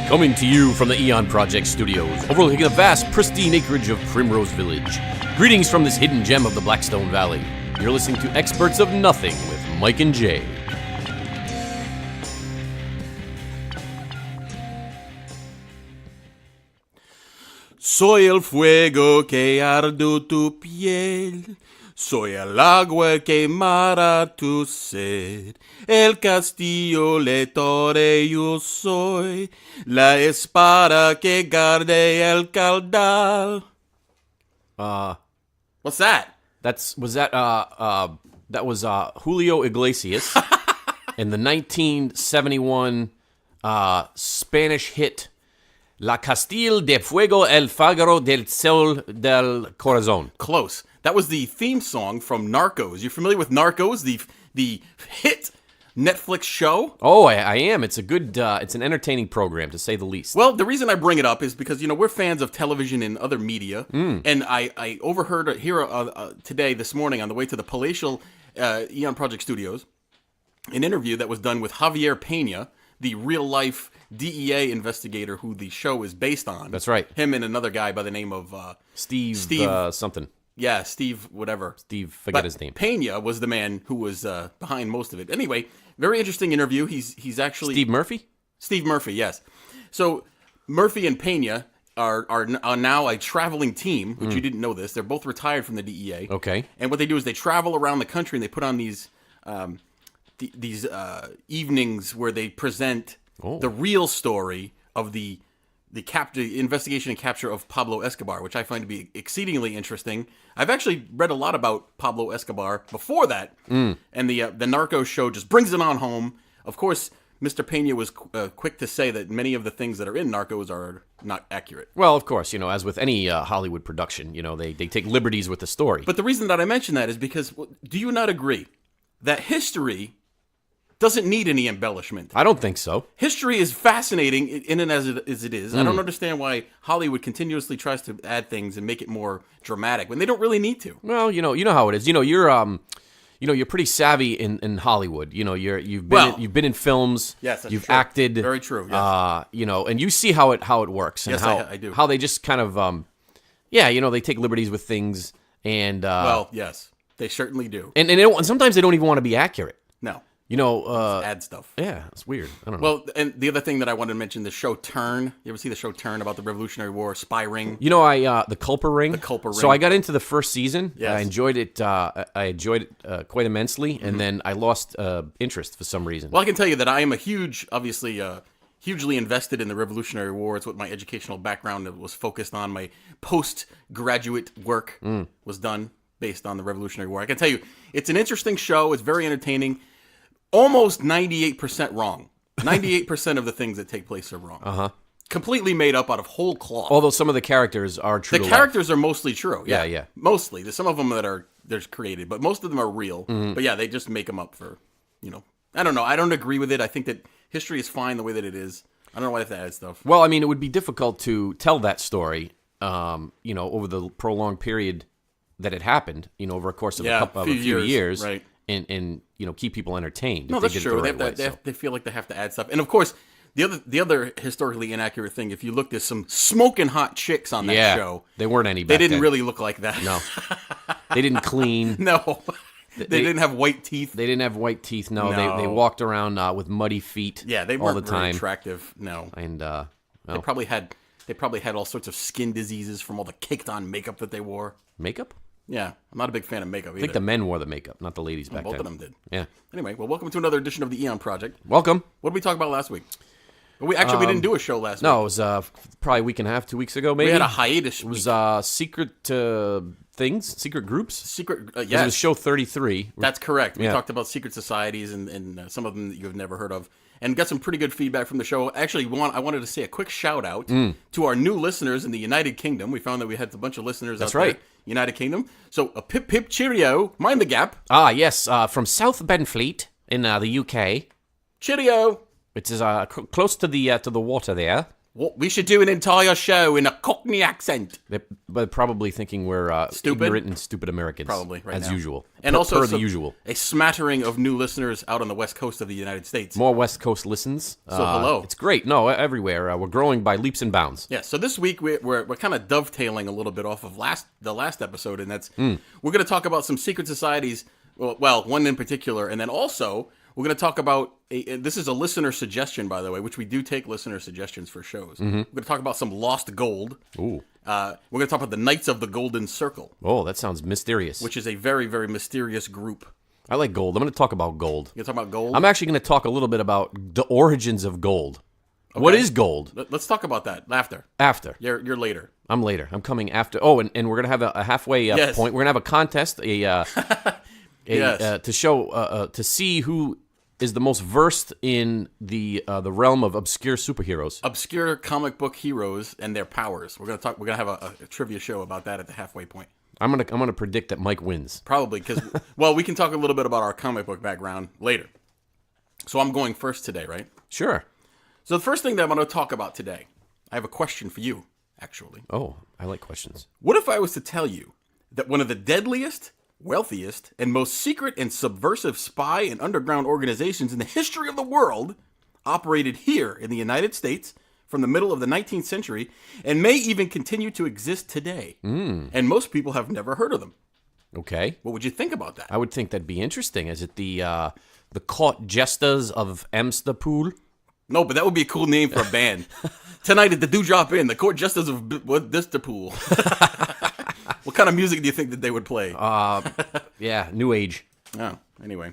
Coming to you from the TheEoNProject Studios, overlooking the vast, pristine acreage of Primrose Village. Greetings from this hidden gem of the Blackstone Valley. You're listening to Experts of Nothing with Mike and Jay. Soy el fuego que arde tu piel, soy el agua que mara tu sed, el castillo le torre yo soy, la espada que guarde el caudal. What's that? That was Julio Iglesias in the 1971 Spanish hit La Castilla de Fuego el Fagaro del Sol del Corazón. Close. That was the theme song from Narcos. You familiar with Narcos, the hit Netflix show? Oh, I am. It's a good, it's an entertaining program, to say the least. Well, the reason I bring it up is because, we're fans of television and other media. And I overheard here today, this morning, on the way to the palatial TheEoNProject Studios, an interview that was done with Javier Pena, the real-life DEA investigator who the show is based on. That's right. Him and another guy by the name of Steve something. Yeah, Steve whatever. Forget his name. Pena was the man who was behind most of it. Anyway, very interesting interview. He's actually Steve Murphy? Steve Murphy, yes. So Murphy and Pena are now a traveling team, which you didn't know this. They're both retired from the DEA. Okay. And what they do is they travel around the country and they put on these evenings where they present the real story of the investigation and capture of Pablo Escobar, which I find to be exceedingly interesting. I've actually read a lot about Pablo Escobar before that, and the Narcos show just brings it on home. Of course, Mr. Pena was quick to say that many of the things that are in Narcos are not accurate. Well, of course, as with any Hollywood production, they take liberties with the story. But the reason that I mention that is because, do you not agree that history doesn't need any embellishment? I don't think so. History is fascinating in and as it is. I don't understand why Hollywood continuously tries to add things and make it more dramatic when they don't really need to. Well, you know how it is. You're pretty savvy in Hollywood. You've been in films. Yes, that's you've true. acted. Very true. Yes. And you see how it works and yes, how I do. How they just kind of they take liberties with things and well, yes, they certainly do. And sometimes they don't even want to be accurate. No. Add stuff. Yeah, it's weird. I don't know. Well, and the other thing that I wanted to mention, the show Turn. You ever see the show Turn about the Revolutionary War, spy ring? The Culper Ring. The Culper Ring. So I got into the first season. Yes. I enjoyed it. Quite immensely, and then I lost interest for some reason. Well, I can tell you that I am hugely invested in the Revolutionary War. It's what my educational background was focused on. My postgraduate work was done based on the Revolutionary War. I can tell you, it's an interesting show. It's very entertaining. Almost 98% wrong. 98% of the things that take place are wrong. Uh-huh. Completely made up out of whole cloth. Although some of the characters are true. The characters are mostly true. Yeah. Mostly. There's some of them that are created, but most of them are real. But yeah, they just make them up for, I don't know. I don't agree with it. I think that history is fine the way that it is. I don't know why they have to add stuff. Well, I mean, it would be difficult to tell that story, over the prolonged period that it happened, over a course of a few years. Right. And keep people entertained. No, that's true. They feel like they have to add stuff. And of course, the other historically inaccurate thing, if you look, there's some smoking hot chicks on that show. They weren't any They back didn't then. really look like that. No. They didn't clean. No. They didn't have white teeth. They didn't have white teeth, no. They walked around with muddy feet they all weren't the time. very attractive, no. And They probably had all sorts of skin diseases from all the caked-on makeup that they wore. Makeup? Yeah, I'm not a big fan of makeup either. I think the men wore the makeup, not the ladies back then. Both of them did. Yeah. Anyway, well, welcome to another edition of the TheEoNProject. Welcome. What did we talk about last week? We didn't do a show last week. No, it was probably a week and a half, 2 weeks ago, maybe. We had a hiatus. It was secret secret groups. Yes. It was show 33. That's correct. We talked about secret societies and some of them that you've never heard of. And got some pretty good feedback from the show. Actually, I wanted to say a quick shout out to our new listeners in the United Kingdom. We found that we had a bunch of listeners out there, United Kingdom. So a pip pip cheerio, mind the gap. Ah, yes, from South Benfleet in the UK. Cheerio. Which is close to the water there. We should do an entire show in a Cockney accent. They're probably thinking we're Stupid? ignorant and stupid Americans. Probably, right as now. usual. And also the usual. a smattering of new listeners out on the west coast of the United States. More West Coast listens. So hello. It's great. No, everywhere. We're growing by leaps and bounds. Yeah, so this week we're kind of dovetailing a little bit off of the last episode, and that's we're going to talk about some secret societies, well, one in particular, and then also we're going to talk about, this is a listener suggestion, by the way, which we do take listener suggestions for shows. We're going to talk about some lost gold. Ooh. We're going to talk about the Knights of the Golden Circle. Oh, that sounds mysterious. Which is a very, very mysterious group. I like gold. I'm going to talk about gold. You going to talk about gold? I'm actually going to talk a little bit about the origins of gold. Okay. What is gold? Let's talk about that after. After. You're later. I'm later. I'm coming after. Oh, and we're going to have a halfway point. We're going to have a contest to show, to see who is the most versed in the realm of obscure superheroes, obscure comic book heroes and their powers. We're gonna have a trivia show about that at the halfway point. I'm gonna predict that Mike wins. Probably because well, we can talk a little bit about our comic book background later. So I'm going first today, right? Sure. So the first thing that I'm going to talk about today, I have a question for you, actually. Oh, I like questions. What if I was to tell you that one of the deadliest, wealthiest, and most secret and subversive spy and underground organizations in the history of the world operated here in the United States from the middle of the 19th century and may even continue to exist today? And most people have never heard of them. Okay. What would you think about that? I would think that'd be interesting. Is it the court jesters of Amsterdam? No, but that would be a cool name for a band. Tonight at the Do Drop In, the court jesters of Amsterdam. What kind of music do you think that they would play? Yeah, New Age. Oh, anyway.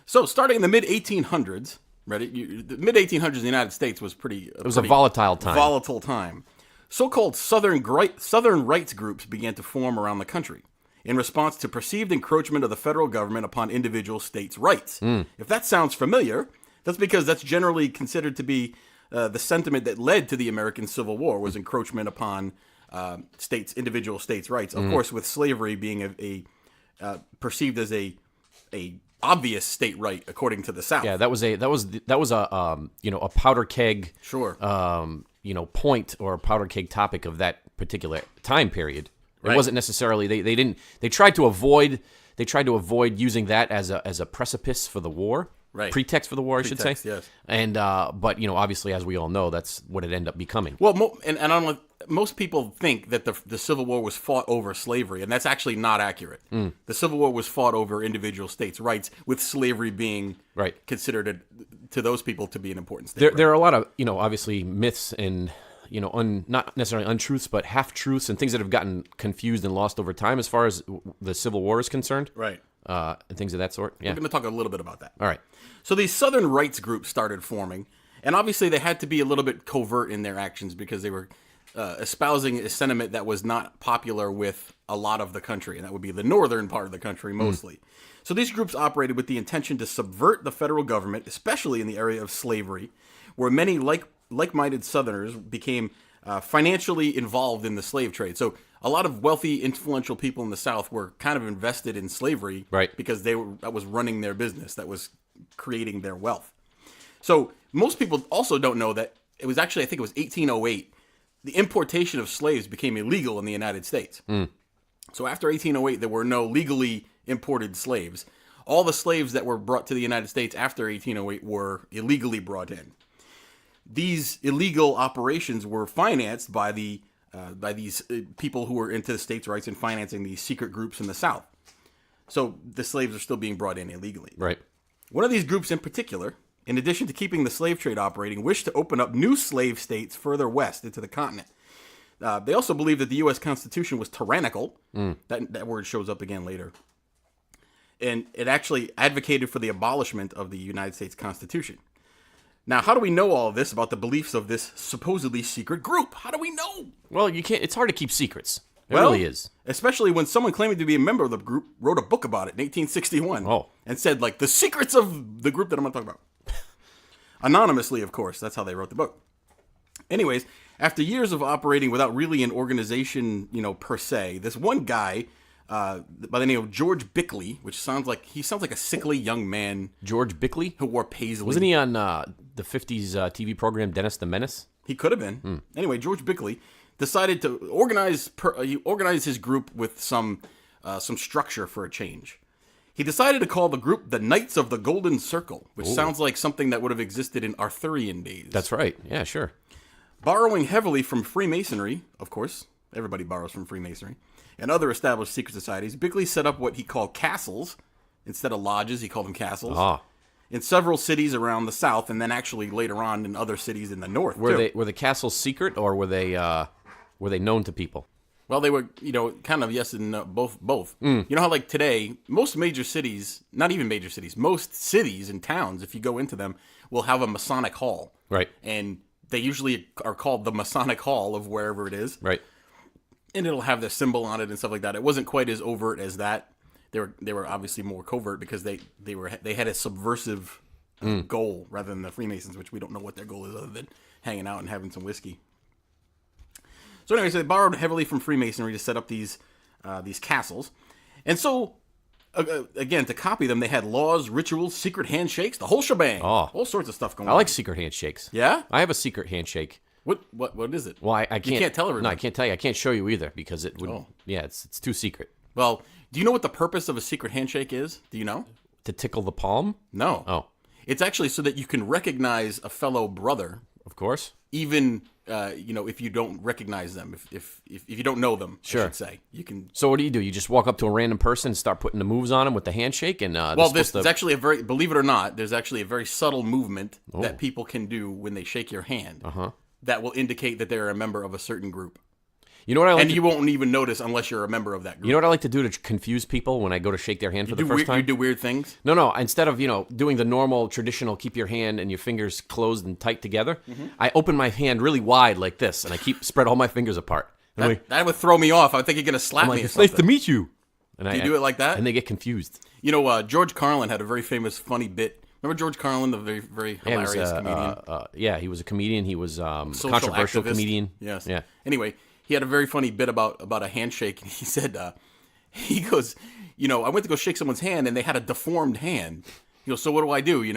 So, starting in the mid-1800s, ready? The mid-1800s in the United States was It was a volatile time. Volatile time. So-called Southern rights groups began to form around the country in response to perceived encroachment of the federal government upon individual states' rights. If that sounds familiar, that's because that's generally considered to be the sentiment that led to the American Civil War, was encroachment upon individual states' rights. Of course, with slavery being perceived as a obvious state right according to the South. Yeah, that was a powder keg. Sure. Point or a powder keg topic of that particular time period. It wasn't necessarily they tried to avoid using that as a precipice for the war. Right. Pretext for the war, I should say. Yes. And but obviously, as we all know, that's what it ended up becoming. Well, most people think that the Civil War was fought over slavery, and that's actually not accurate. The Civil War was fought over individual states' rights, with slavery being considered to those people to be an important state. There are a lot of obviously myths and not necessarily untruths, but half truths and things that have gotten confused and lost over time as far as the Civil War is concerned. Right. And things of that sort. Yeah. We're going to talk a little bit about that. All right. So these Southern rights groups started forming, and obviously they had to be a little bit covert in their actions because they were espousing a sentiment that was not popular with a lot of the country, and that would be the northern part of the country mostly. So these groups operated with the intention to subvert the federal government, especially in the area of slavery, where many like-minded Southerners became financially involved in the slave trade. So a lot of wealthy, influential people in the South were kind of invested in slavery, because that was running their business, that was creating their wealth. So most people also don't know that it was actually, I think it was 1808, the importation of slaves became illegal in the United States. So after 1808, there were no legally imported slaves. All the slaves that were brought to the United States after 1808 were illegally brought in. These illegal operations were financed by these people who were into states' rights and financing these secret groups in the South. So the slaves are still being brought in illegally. Right. One of these groups in particular, in addition to keeping the slave trade operating, wished to open up new slave states further west into the continent. They also believed that the U.S. Constitution was tyrannical. That word shows up again later. And it actually advocated for the abolishment of the United States Constitution. Now, how do we know all of this about the beliefs of this supposedly secret group? How do we know? Well, you can't. It's hard to keep secrets. It really is. Especially when someone claiming to be a member of the group wrote a book about it in 1861. And said, the secrets of the group that I'm going to talk about. Anonymously, of course. That's how they wrote the book. Anyways, after years of operating without really an organization, per se, this one guy by the name of George Bickley, which sounds like a sickly young man. George Bickley? Who wore paisley. Wasn't he on the 50s TV program Dennis the Menace? He could have been. Anyway, George Bickley decided to organize his group with some structure for a change. He decided to call the group the Knights of the Golden Circle, which sounds like something that would have existed in Arthurian days. That's right. Yeah, sure. Borrowing heavily from Freemasonry, of course, everybody borrows from Freemasonry, and other established secret societies, Bickley set up what he called castles. Instead of lodges, he called them castles. In several cities around the south, and then actually later on in other cities in the north. Were the castles secret, or were they known to people? Well, they were, kind of yes and no, both. You know how like today, most major cities, not even major cities, most cities and towns, if you go into them, will have a Masonic hall. Right. And they usually are called the Masonic Hall of wherever it is. Right. And it'll have their symbol on it and stuff like that. It wasn't quite as overt as that. They were obviously more covert because they had a subversive goal rather than the Freemasons, which we don't know what their goal is other than hanging out and having some whiskey. So anyway, so they borrowed heavily from Freemasonry to set up these castles. And so, again, to copy them, they had laws, rituals, secret handshakes, the whole shebang. All sorts of stuff going on. I like secret handshakes. Yeah? I have a secret handshake. What is it? Well, I can't. You can't tell everybody. No, I can't tell you. I can't show you either because it would. Yeah, it's too secret. Well, do you know what the purpose of a secret handshake is? Do you know? To tickle the palm? No. Oh. It's actually so that you can recognize a fellow brother. Of course. Even if you don't recognize them, if you don't know them, sure. I should say, you can. So what do? You just walk up to a random person and start putting the moves on them with the handshake, and it's actually believe it or not, there's actually a very subtle movement that people can do when they shake your hand that will indicate that they're a member of a certain group. You know what I like? And you won't even notice unless you're a member of that group. You know what I like to do to confuse people when I go to shake their hand for the first time? You do weird things? No. Instead of, doing the normal, traditional keep your hand and your fingers closed and tight together, I open my hand really wide like this, and I spread all my fingers apart. That would throw me off. I think you're going to slap me or it's something. nice to meet you. And do you do it like that? And they get confused. George Carlin had a very famous, funny bit. Remember George Carlin, the very, very hilarious comedian? He was a comedian. He was a social controversial activist. comedian. Yes. Yeah. Anyway, he had a very funny bit about a handshake. He said, he goes, I went to go shake someone's hand and they had a deformed hand. He goes, so what do I do? He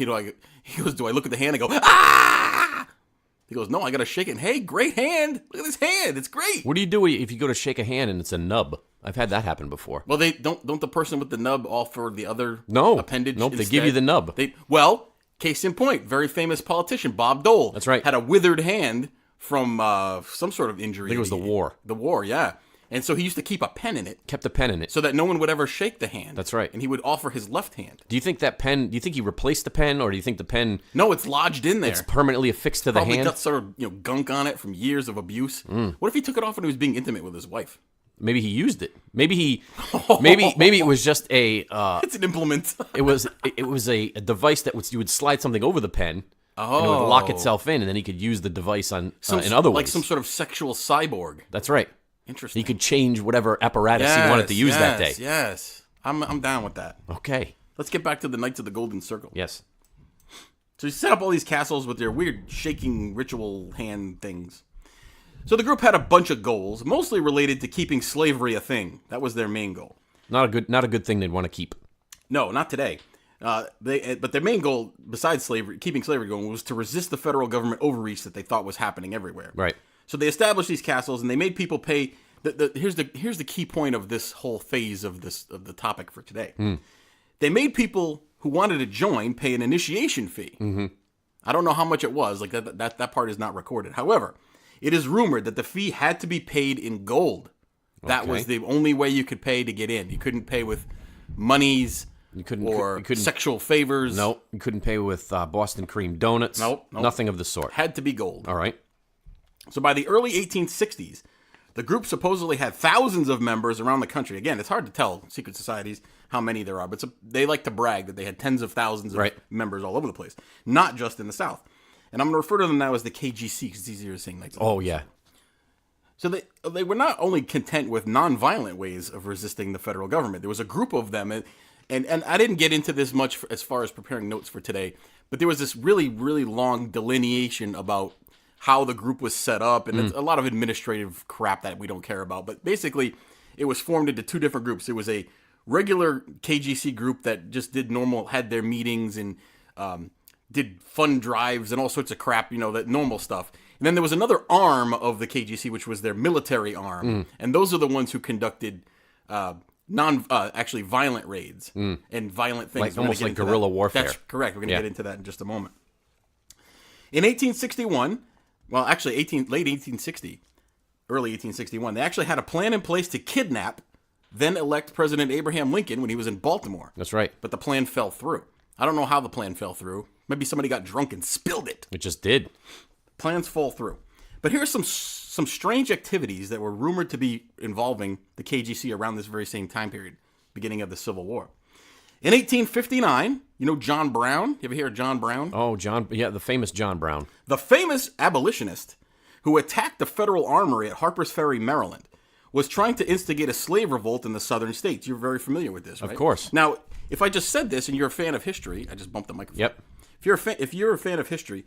goes, do I look at the hand and go, ah? He goes, no, I got to shake it. Hey, great hand. Look at this hand. It's great. What do you do if you go to shake a hand and it's a nub? I've had that happen before. Well, they don't the person with the nub offer the other appendage? Nope, instead? they give you the nub. Case in point, very famous politician, Bob Dole. That's right. Had a withered hand from some sort of injury. I think it was the war. The war, yeah. And so he used to keep a pen in it. Kept a pen in it. So that no one would ever shake the hand. That's right. And he would offer his left hand. Do you think he replaced the pen, or do you think the pen... No, it's lodged in there. It's permanently affixed to the hand? Probably got sort of, gunk on it from years of abuse. What if he took it off when he was being intimate with his wife? Maybe he used it. Maybe it was just a... it's an implement. it was a device that you would slide something over the pen, and it would lock itself in, and then he could use the device in other ways. Like some sort of sexual cyborg. That's right. Interesting. He could change whatever apparatus he wanted to use that day. Yes, I'm down with that. Okay. Let's get back to the Knights of the Golden Circle. Yes. So he set up all these castles with their weird shaking ritual hand things. So the group had a bunch of goals, mostly related to keeping slavery a thing. That was their main goal. Not a good thing they'd want to keep. No, not today. But their main goal, besides keeping slavery going, was to resist the federal government overreach that they thought was happening everywhere. Right. So they established these castles, and they made people pay. Here's the key point of this whole phase of the topic for today. They made people who wanted to join pay an initiation fee. I don't know how much it was. Like that part is not recorded. However, it is rumored that the fee had to be paid in gold. That was the only way you could pay to get in. You couldn't pay with monies. You couldn't sexual favors. Nope. You couldn't pay with Boston cream donuts. Nope. Nothing of the sort. Had to be gold. All right. So by the early 1860s, the group supposedly had thousands of members around the country. Again, it's hard to tell secret societies how many there are, but they like to brag that they had tens of thousands of members all over the place, not just in the South. And I'm going to refer to them now as the KGC because it's easier to say. Yeah. So they were not only content with nonviolent ways of resisting the federal government. There was a group of them, and I didn't get into this much as far as preparing notes for today, but there was this really, really long delineation about how the group was set up, and it's a lot of administrative crap that we don't care about. But basically, it was formed into two different groups. It was a regular KGC group that just had their meetings and did fun drives and all sorts of crap, that normal stuff. And then there was another arm of the KGC, which was their military arm. And those are the ones who conducted actually violent raids and violent things. Almost like guerrilla warfare. That's correct. We're going to get into that in just a moment. In 1861, well, actually late 1860, early 1861, they actually had a plan in place to kidnap then-elect President Abraham Lincoln when he was in Baltimore. That's right. But the plan fell through. I don't know how the plan fell through. Maybe somebody got drunk and spilled it. It just did. Plans fall through. But here's some strange activities that were rumored to be involving the KGC around this very same time period, beginning of the Civil War. In 1859, you know John Brown? You ever hear of John Brown? Oh, the famous John Brown. The famous abolitionist who attacked the Federal Armory at Harper's Ferry, Maryland, was trying to instigate a slave revolt in the southern states. You're very familiar with this, right? Of course. Now, if I just said this and you're a fan of history, I just bumped the microphone. Yep. If you're a fan of history,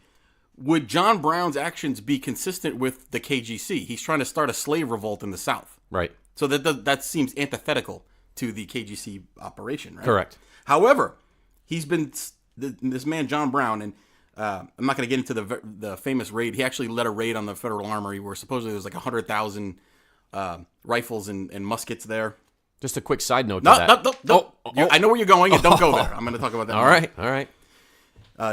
would John Brown's actions be consistent with the KGC? He's trying to start a slave revolt in the South. Right. So that seems antithetical to the KGC operation, right? Correct. However, he's been this man John Brown, and I'm not going to get into the famous raid. He actually led a raid on the Federal Armory where supposedly there was like 100,000 rifles and muskets there. Just a quick side note to that. No. I know where you're going, and don't go there. I'm going to talk about that. All right.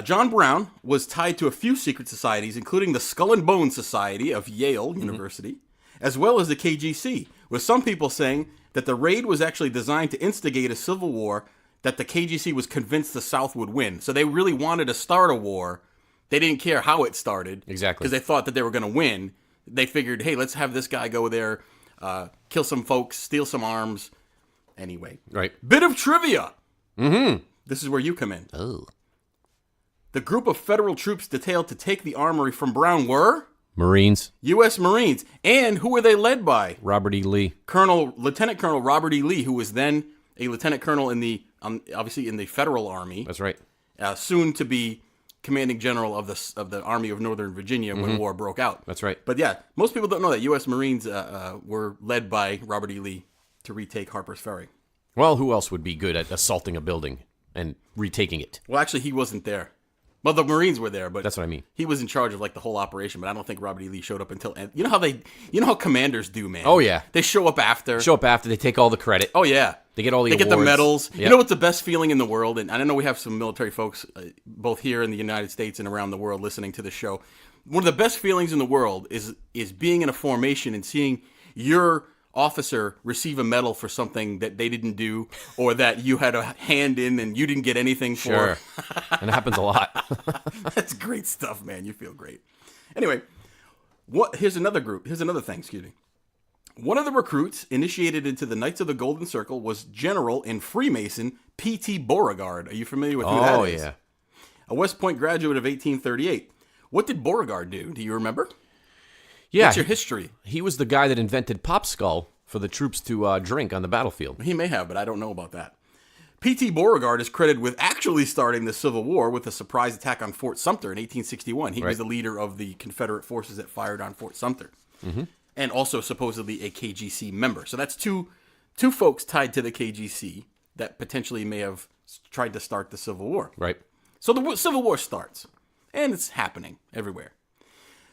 John Brown was tied to a few secret societies, including the Skull and Bones Society of Yale University, as well as the KGC, with some people saying that the raid was actually designed to instigate a civil war that the KGC was convinced the South would win. So they really wanted to start a war. They didn't care how it started. Exactly. Because they thought that they were going to win. They figured, hey, let's have this guy go there, kill some folks, steal some arms. Anyway. Right. Bit of trivia. Mm-hmm. This is where you come in. Oh. The group of federal troops detailed to take the armory from Brown were? Marines. U.S. Marines. And who were they led by? Robert E. Lee. Lieutenant Colonel Robert E. Lee, who was then a lieutenant colonel obviously in the Federal Army. That's right. Soon to be commanding general of the Army of Northern Virginia when war broke out. That's right. But yeah, most people don't know that U.S. Marines were led by Robert E. Lee to retake Harper's Ferry. Well, who else would be good at assaulting a building and retaking it? Well, actually, he wasn't there. Well, the Marines were there, but that's what I mean. He was in charge of like the whole operation, but I don't think Robert E. Lee showed up until you know how commanders do, man. Oh yeah, they show up after. They take all the credit. Oh yeah, they get all the awards. Get the medals. Yep. You know what's the best feeling in the world? And I know we have some military folks both here in the United States and around the world listening to the show. One of the best feelings in the world is being in a formation and seeing your officer receive a medal for something that they didn't do or that you had a hand in and you didn't get anything for. Sure. And it happens a lot. That's great stuff, man. You feel great. Anyway, here's another thing, excuse me. One of the recruits initiated into the Knights of the Golden Circle was General and Freemason P.T. Beauregard. Are you familiar with who that is? Oh, yeah. A West Point graduate of 1838. What did Beauregard do? Do you remember? Yeah. What's your history? He was the guy that invented Pop Skull for the troops to drink on the battlefield. He may have, but I don't know about that. P.T. Beauregard is credited with actually starting the Civil War with a surprise attack on Fort Sumter in 1861. He was the leader of the Confederate forces that fired on Fort Sumter. Mm-hmm. And also supposedly a KGC member. So that's two folks tied to the KGC that potentially may have tried to start the Civil War. Right. So the Civil War starts, and it's happening everywhere.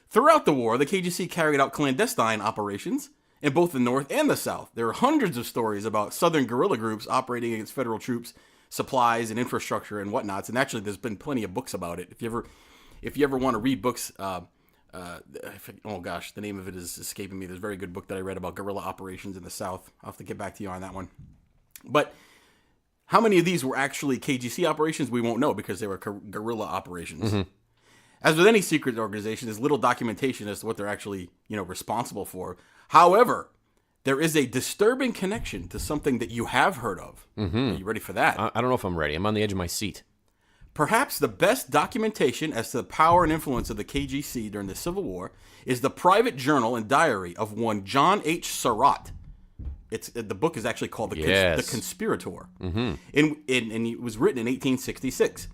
Throughout the war, the KGC carried out clandestine operations in both the North and the South. There are hundreds of stories about Southern guerrilla groups operating against federal troops, supplies, and infrastructure and whatnots. And actually, there's been plenty of books about it. If you ever want to read books, oh gosh, the name of it is escaping me. There's a very good book that I read about guerrilla operations in the South. I'll have to get back to you on that one. But how many of these were actually KGC operations? We won't know because they were guerrilla operations. Mm-hmm. As with any secret organization, there's little documentation as to what they're actually, responsible for. However, there is a disturbing connection to something that you have heard of. Mm-hmm. Are you ready for that? I don't know if I'm ready. I'm on the edge of my seat. Perhaps the best documentation as to the power and influence of the KGC during the Civil War is the private journal and diary of one John H. Surratt. The book is actually called The Conspirator. Mm-hmm. And it was written in 1866.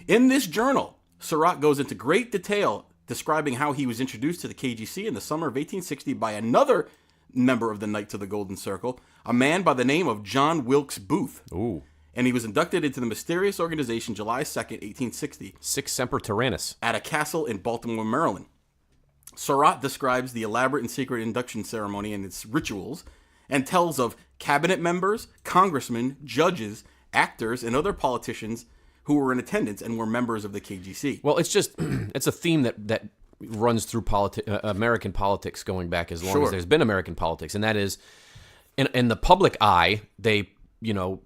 In this journal, Surratt goes into great detail describing how he was introduced to the KGC in the summer of 1860 by another member of the Knights of the Golden Circle, a man by the name of John Wilkes Booth. Ooh. And he was inducted into the mysterious organization July 2nd, 1860. Sic Semper Tyrannis. At a castle in Baltimore, Maryland. Surratt describes the elaborate and secret induction ceremony and its rituals, and tells of cabinet members, congressmen, judges, actors, and other politicians who were in attendance and were members of the KGC. Well, it's just it's a theme that runs through American politics going back as long as there's been American politics, and that is in the public eye, they you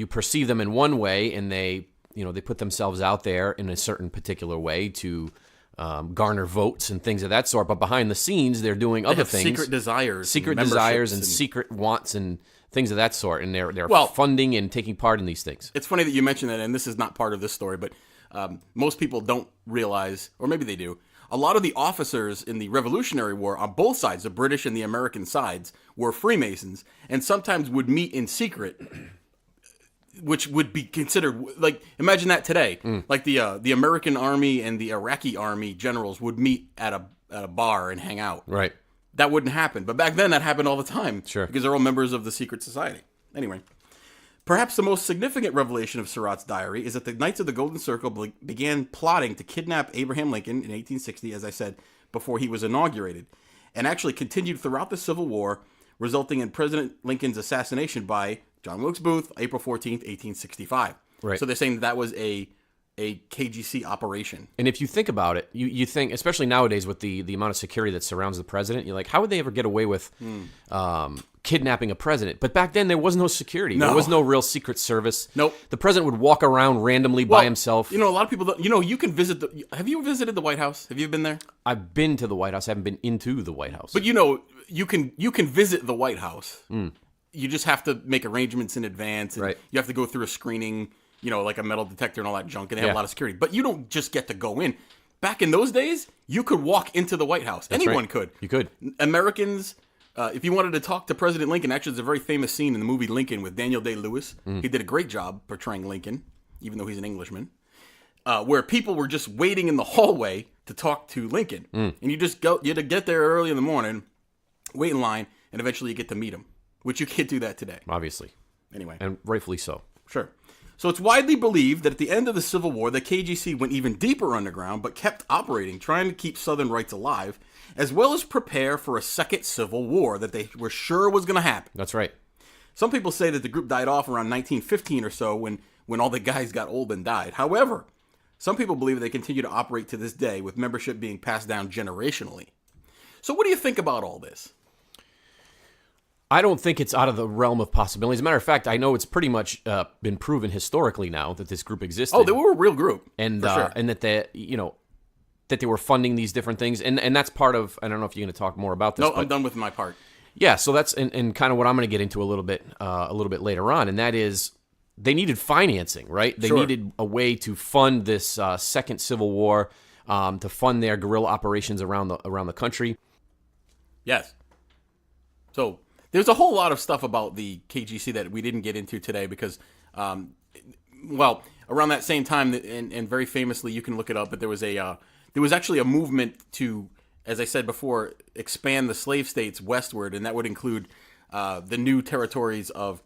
perceive them in one way, and they put themselves out there in a certain particular way to garner votes and things of that sort. But behind the scenes, they're doing other things, secret desires and secret wants and things of that sort, and they're funding and taking part in these things. It's funny that you mentioned that, and this is not part of this story, but most people don't realize, or maybe they do, a lot of the officers in the Revolutionary War on both sides, the British and the American sides, were Freemasons, and sometimes would meet in secret, which would be considered, like, imagine that today. Like the American Army and the Iraqi Army generals would meet at a bar and hang out. Right. That wouldn't happen. But back then, that happened all the time. Sure. Because they're all members of the secret society. Anyway, perhaps the most significant revelation of Surratt's diary is that the Knights of the Golden Circle began plotting to kidnap Abraham Lincoln in 1860, as I said, before he was inaugurated, and actually continued throughout the Civil War, resulting in President Lincoln's assassination by John Wilkes Booth, April 14th, 1865. Right. So they're saying that was a KGC operation. And if you think about it, you think, especially nowadays with the amount of security that surrounds the president, you're like, how would they ever get away with kidnapping a president? But back then, there was no security. No. There was no real Secret Service. Nope. The president would walk around randomly by himself. A lot of people don't, you can visit have you visited the White House? Have you been there? I've been to the White House. I haven't been into the White House. But you can visit the White House. You just have to make arrangements in advance. And right. You have to go through a screening, like a metal detector and all that junk, and they have a lot of security. But you don't just get to go in. Back in those days, you could walk into the White House. That's Anyone right. could. You could. Americans, if you wanted to talk to President Lincoln, actually, there's a very famous scene in the movie Lincoln with Daniel Day-Lewis. He did a great job portraying Lincoln, even though he's an Englishman, where people were just waiting in the hallway to talk to Lincoln. And you had to get there early in the morning, wait in line, and eventually you get to meet him, which you can't do that today. Obviously. Anyway. And rightfully so. Sure. So it's widely believed that at the end of the Civil War, the KGC went even deeper underground, but kept operating, trying to keep Southern rights alive, as well as prepare for a second Civil War that they were sure was going to happen. That's right. Some people say that the group died off around 1915 or so when all the guys got old and died. However, some people believe they continue to operate to this day, with membership being passed down generationally. So what do you think about all this? I don't think it's out of the realm of possibility. As a matter of fact, I know it's pretty much been proven historically now that this group existed. Oh, they were a real group, and for sure. And that they were funding these different things, and that's part of. I don't know if you're going to talk more about this. No, I'm done with my part. Yeah, so that's and kind of what I'm going to get into a little bit later on, and that is they needed financing, right? They needed a way to fund this second Civil War, to fund their guerrilla operations around the country. Yes. So there's a whole lot of stuff about the KGC that we didn't get into today because, around that same time, and very famously, you can look it up, but there was actually a movement to, as I said before, expand the slave states westward, and that would include the new territories of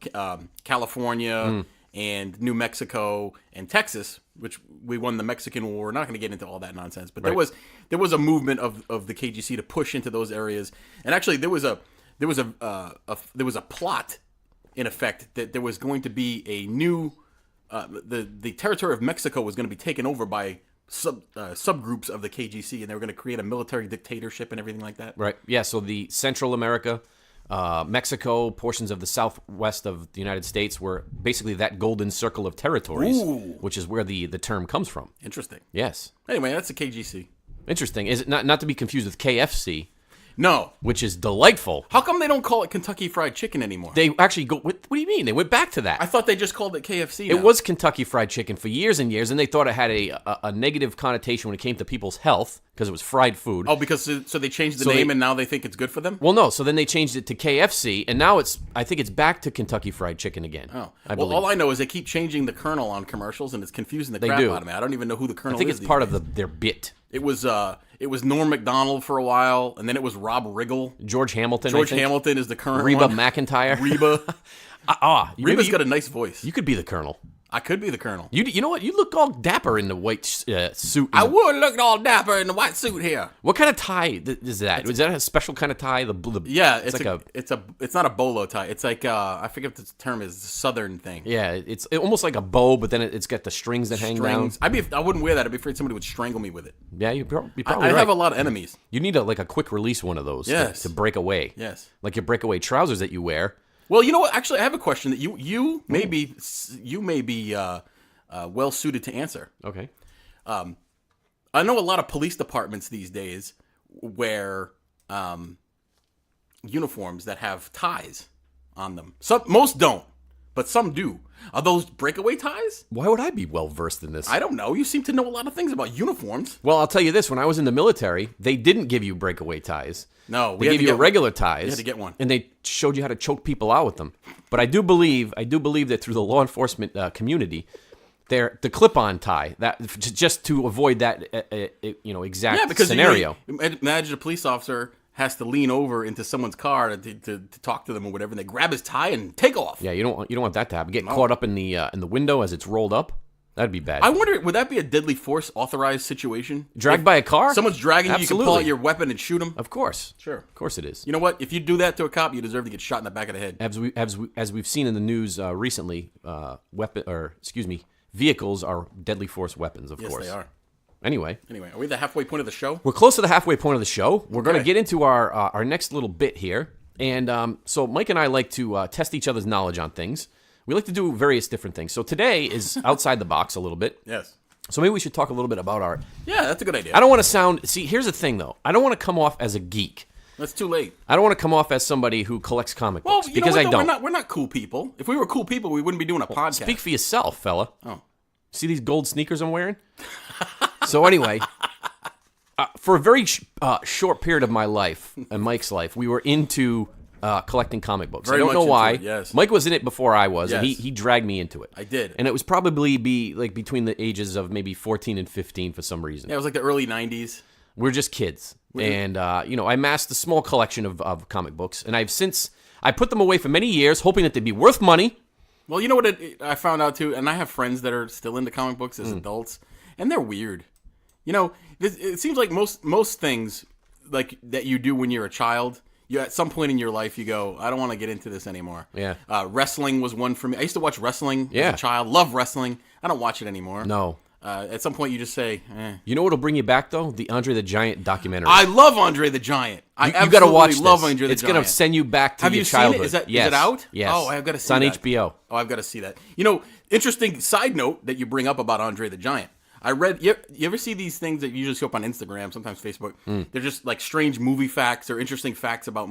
California and New Mexico and Texas, which we won the Mexican War. We're not going to get into all that nonsense, but right. there was a movement of the KGC to push into those areas, and actually there was a plot, in effect, that there was going to be a new the territory of Mexico was going to be taken over by subgroups of the KGC, and they were going to create a military dictatorship and everything like that. Right. Yeah. So the Central America, Mexico, portions of the southwest of the United States were basically that golden circle of territories, which is where the term comes from. Interesting. Yes. Anyway, that's the KGC. Interesting. Is it not to be confused with KFC? No. Which is delightful. How come they don't call it Kentucky Fried Chicken anymore? They actually go, what do you mean? They went back to that. I thought they just called it KFC now. It was Kentucky Fried Chicken for years and years, and they thought it had a negative connotation when it came to people's health because it was fried food. Oh, because so they changed the name and now they think it's good for them? Well, no. So then they changed it to KFC, and now I think it's back to Kentucky Fried Chicken again. Oh. I believe. All I know is they keep changing the Colonel on commercials, and it's confusing the crap out of me. I don't even know who the Colonel is. I think it's part of their bit. It was Norm Macdonald for a while, and then it was Rob Riggle. George Hamilton. George Hamilton is the current Reba one. McEntire. Reba. Reba's got a nice voice. You could be the Colonel. I could be the Colonel. You know what? You look all dapper in the white suit. I would look all dapper in the white suit here. What kind of tie is that? Is that a special kind of tie? Yeah, it's not a bolo tie. It's like I forget what the term is. The Southern thing. Yeah, it's almost like a bow, but then it's got the strings that hang down. I wouldn't wear that. I'd be afraid somebody would strangle me with it. Yeah, you probably I right. have a lot of enemies. You need like a quick release one of those. Yes. To break away. Yes. Like your breakaway trousers that you wear. Well, you know what? Actually, I have a question that you may be well suited to answer. Okay. I know a lot of police departments these days wear uniforms that have ties on them. Most don't, but some do. Are those breakaway ties? Why would I be well versed in this? I don't know. You seem to know a lot of things about uniforms. Well, I'll tell you this: when I was in the military, they didn't give you breakaway ties. No, they gave you regular ties. You had to get one, and they showed you how to choke people out with them. But I do believe that through the law enforcement community, the clip-on tie that just to avoid that exact scenario. Imagine a police officer has to lean over into someone's car to talk to them or whatever, and they grab his tie and take off. Yeah, you don't want that to happen. Get caught up in the window as it's rolled up. That'd be bad. I wonder, would that be a deadly force authorized situation? Dragged by a car? Someone's dragging Absolutely. you, you can pull out your weapon and shoot them? Of course. Sure. Of course it is. You know what? If you do that to a cop, you deserve to get shot in the back of the head. As we've seen in the news recently, vehicles are deadly force weapons, of course. Yes, they are. Anyway, are we at the halfway point of the show? We're close to the halfway point of the show. We're going to get into our next little bit here. And so Mike and I like to test each other's knowledge on things. We like to do various different things. So today is outside the box a little bit. Yes. So maybe we should talk a little bit about our... Yeah, that's a good idea. I don't want to sound... See, here's the thing, though. I don't want to come off as a geek. That's too late. I don't want to come off as somebody who collects comic books, because I don't. We're not cool people. If we were cool people, we wouldn't be doing a podcast. Speak for yourself, fella. Oh. See these gold sneakers I'm wearing? So anyway, for a very short period of my life and Mike's life, we were into collecting comic books. I don't know why. Yes. Mike was in it before I was, yes. and he dragged me into it. I did. And it was probably between the ages of maybe 14 and 15 for some reason. Yeah, it was like the early 90s. We're just kids. And, I amassed a small collection of comic books, and I put them away for many years, hoping that they'd be worth money. Well, you know what I found out, too? And I have friends that are still into comic books as adults, and they're weird. It seems like most things like that you do when you're a child, at some point in your life, you go, I don't want to get into this anymore. Yeah. Wrestling was one for me. I used to watch wrestling as a child. Love wrestling. I don't watch it anymore. No. At some point, you just say, eh. You know what'll bring you back, though? The Andre the Giant documentary. I love Andre the Giant. You got to watch this. Love Andre the It's Giant. going to send you back to Have your you childhood. seen it? Yes. Is it out? Yes. Oh, I've got to see that. that. It's on HBO. Oh, I've got to see that. Interesting side note that you bring up about Andre the Giant. I read, you ever see these things that you usually show up on Instagram, sometimes Facebook? They're just like strange movie facts or interesting facts about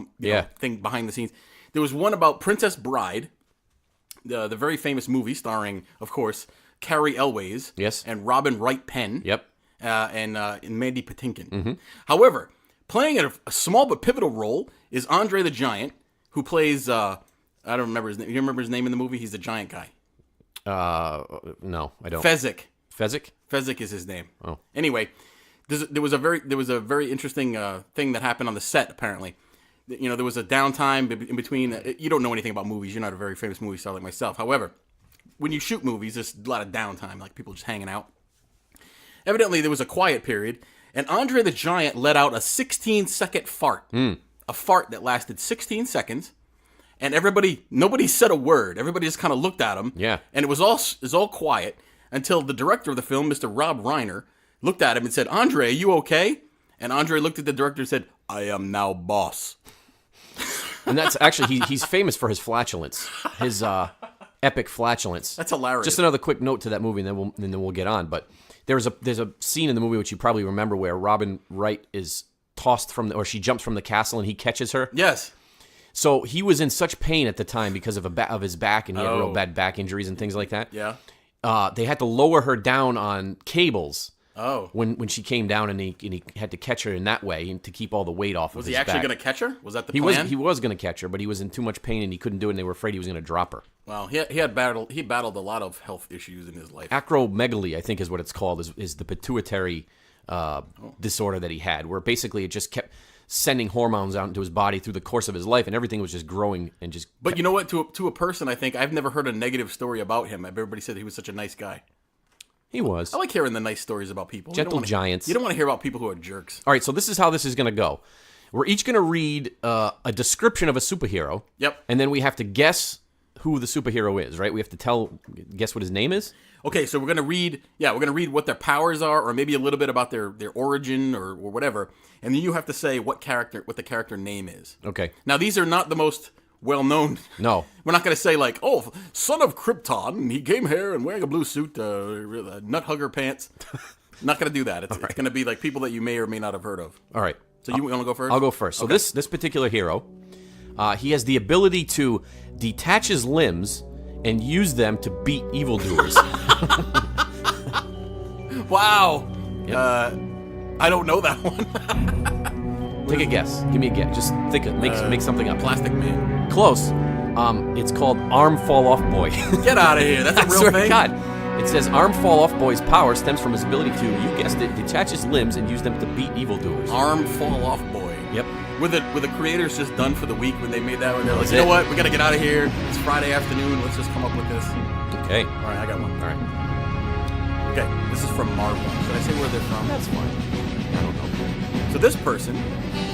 thing behind the scenes. There was one about Princess Bride, the very famous movie starring, of course, Carrie Elways, yes, and Robin Wright Penn, yep, and Mandy Patinkin. Mm-hmm. However, playing a small but pivotal role is Andre the Giant, who plays I don't remember his name. You remember his name in the movie? He's the giant guy. No, I don't. Fezzik. Fezzik? Fezzik is his name. Oh. Anyway, there was a very interesting thing that happened on the set. Apparently, there was a downtime in between. You don't know anything about movies. You're not a very famous movie star like myself. However, when you shoot movies, there's a lot of downtime, like people just hanging out. Evidently, there was a quiet period, and Andre the Giant let out a 16-second fart. A fart that lasted 16 seconds, and nobody said a word. Everybody just kind of looked at him. Yeah. And it was all quiet until the director of the film, Mr. Rob Reiner, looked at him and said, "Andre, are you okay?" And Andre looked at the director and said, "I am now boss." And that's actually, he's famous for his flatulence. His epic flatulence. That's hilarious. Just another quick note to that movie, and then we'll get on. But there's a scene in the movie which you probably remember where Robin Wright is tossed or she jumps from the castle and he catches her. Yes. So he was in such pain at the time because of his back, and he had real bad back injuries and things like that. Yeah. They had to lower her down on cables. Oh. When she came down, and he had to catch her in that way and to keep all the weight off of his back. Was he actually going to catch her? Was that the plan? He was going to catch her, but he was in too much pain and he couldn't do it, and they were afraid he was going to drop her. Well, he battled a lot of health issues in his life. Acromegaly, I think is what it's called, is the pituitary disorder that he had, where basically it just kept... sending hormones out into his body through the course of his life, and everything was just growing and just. But you know what? To a person, I think I've never heard a negative story about him. Everybody said he was such a nice guy. He was. I like hearing the nice stories about people. Gentle giants. You don't want to hear about people who are jerks. All right, so this is how this is going to go. We're each going to read a description of a superhero. Yep. And then we have to guess who the superhero is, right? We have to guess what his name is. Okay, so we're gonna read what their powers are, or maybe a little bit about their origin or whatever, and then you have to say what the character name is. Okay. Now these are not the most well known. No. We're not gonna say like, oh, son of Krypton, he came here and wearing a blue suit, nut hugger pants. Not gonna do that. It's gonna be like people that you may or may not have heard of. All right. So you want to go first? I'll go first. So this particular hero, he has the ability to detach his limbs and use them to beat evildoers. Wow. Yep. I don't know that one. Take a guess. Give me a guess. Just think it. Make something up. Plastic Man. Close. It's called Arm Fall Off Boy. Get out of here. That's a real swear thing? to God. It says Arm Fall Off Boy's power stems from his ability to, you guessed it, detach his limbs and use them to beat evildoers. Arm Fall Off Boy. Yep. Were the creators just done for the week when they made that one? They're like, That's you know it. what? We got to get out of here. It's Friday afternoon. Let's just come up with this. Okay. All right, I got one. All right. Okay, this is from Marvel. Should I say where they're from? That's fine. I don't know. So this person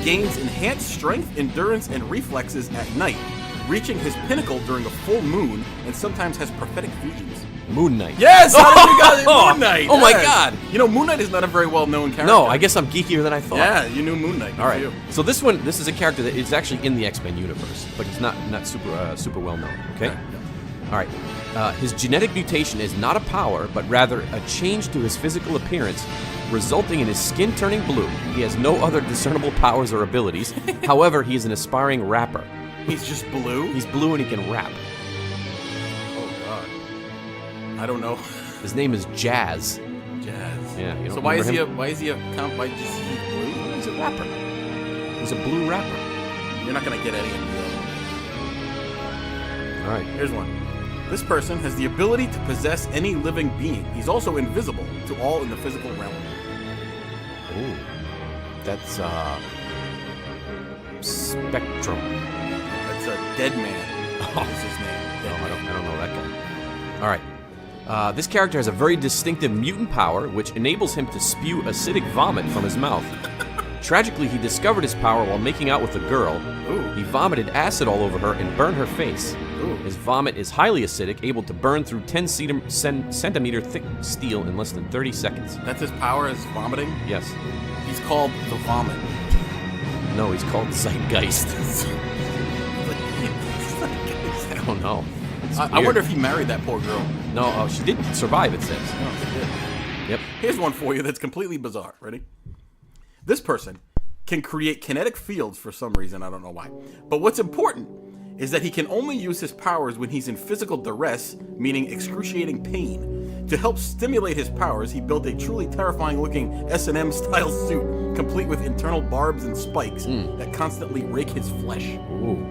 gains enhanced strength, endurance, and reflexes at night, reaching his pinnacle during a full moon, and sometimes has prophetic visions. Moon Knight. Yes! How did you guys Moon Knight? Oh my yes. God! You know, Moon Knight is not a very well-known character. No, I guess I'm geekier than I thought. Yeah, you knew Moon Knight. Good All right. for you. So this is a character that is actually in the X-Men universe, but he's not super well known. Okay. Yeah. All right. His genetic mutation is not a power, but rather a change to his physical appearance, resulting in his skin turning blue. He has no other discernible powers or abilities. However, he is an aspiring rapper. He's just blue? He's blue and he can rap. Oh, God. I don't know. His name is Jazz. Jazz. Yeah. You don't So why is remember he just blue? He's a rapper. He's a blue rapper. You're not gonna get any of the All right. Here's one. This person has the ability to possess any living being. He's also invisible to all in the physical realm. Ooh. That's Spectrum. That's a Dead Man. Oh. Is his name. Dead Man. I don't know that guy. All right. This character has a very distinctive mutant power, which enables him to spew acidic vomit from his mouth. Tragically, he discovered his power while making out with a girl. Ooh. He vomited acid all over her and burned her face. Ooh. His vomit is highly acidic, able to burn through 10 centimeter thick steel in less than 30 seconds. That's his power, is vomiting? Yes. He's called the Vomit. No, he's called Zeitgeist. I don't know. It's I weird. wonder if he married that poor girl. No, she did survive, it says. Oh, he did. Yep. Here's one for you that's completely bizarre. Ready? This person can create kinetic fields for some reason. I don't know why. But what's important is that he can only use his powers when he's in physical duress, meaning excruciating pain. To help stimulate his powers, he built a truly terrifying-looking S&M style suit, complete with internal barbs and spikes that constantly rake his flesh. Ooh.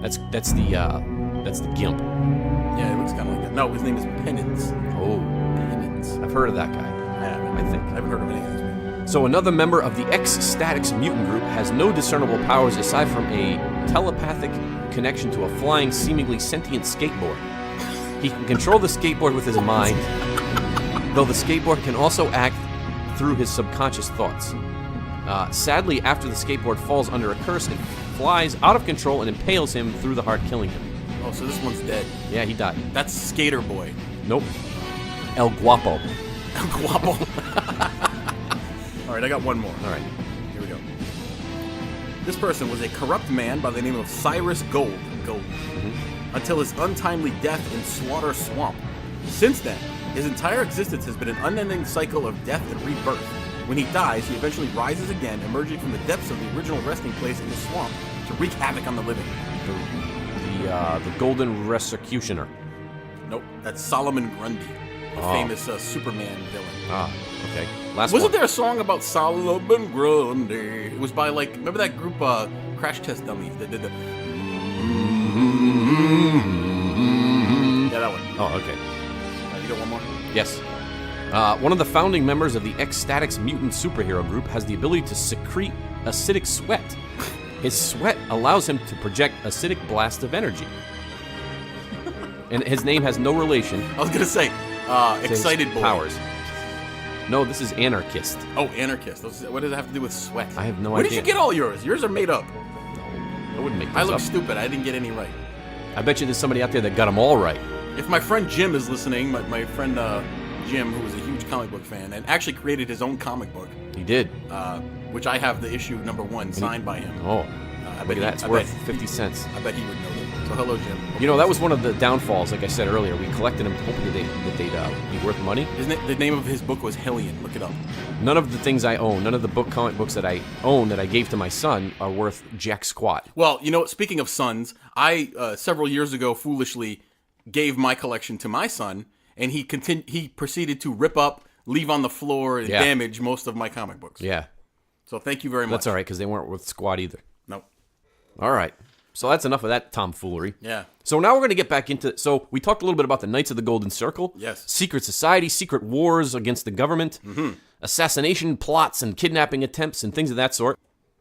That's the Gimp. Yeah, it looks kind of like that. No, his name is Penance. Oh. Penance. I've heard of that guy. I think. I haven't heard of any of these people. So another member of the X-Statix mutant group has no discernible powers aside from a telepathic connection to a flying, seemingly sentient skateboard. He can control the skateboard with his mind, though the skateboard can also act through his subconscious thoughts. Sadly, after the skateboard falls under a curse, it flies out of control and impales him through the heart, killing him. Oh, so this one's dead. Yeah, he died. That's Skater Boy. Nope. El Guapo. Guapo. All right, I got one more. All right. Here we go. This person was a corrupt man by the name of Cyrus Gold, until his untimely death in Slaughter Swamp. Since then, his entire existence has been an unending cycle of death and rebirth. When he dies, he eventually rises again, emerging from the depths of the original resting place in the swamp to wreak havoc on the living. The Golden Resecutioner. Nope, that's Solomon Grundy, the famous Superman villain. Ah, okay. Last Wasn't one. there a song about Solomon Grundy? It was by, like, remember that group, Crash Test Dummies that did the... Yeah, that one. Oh, okay. You got one more? Yes. One of the founding members of the X-Statix mutant superhero group has the ability to secrete acidic sweat. His sweat allows him to project acidic blasts of energy. And his name has no relation I was going to say, to his excited boy. powers. No, this is anarchist. Oh, anarchist. What does it have to do with sweat? I have no Where idea. did you get all yours? Yours are made up. I wouldn't make this I look up. stupid. I didn't get any right. I bet you there's somebody out there that got them all right. If my friend Jim is listening, my friend Jim, who was a huge comic book fan and actually created his own comic book, He did. which I have the issue #1 signed by him. Oh, I look bet at that. It's worth 50 cents. I bet he would know that. So hello, Jim. You know, that was one of the downfalls, like I said earlier. We collected them hoping that they'd be worth money. The name of his book was Hellion. Look it up. None of the things I own, none of the comic books that I own that I gave to my son are worth jack squat. Well, you know, speaking of sons, I several years ago foolishly gave my collection to my son, and he proceeded to rip up, leave on the floor, and damage most of my comic books. Yeah, So thank you very much. that's all right, because they weren't worth squat either. No. All right. So that's enough of that tomfoolery. Yeah. So now we're going to get back into... So we talked a little bit about the Knights of the Golden Circle. Yes. Secret society, secret wars against the government, assassination plots and kidnapping attempts and things of that sort.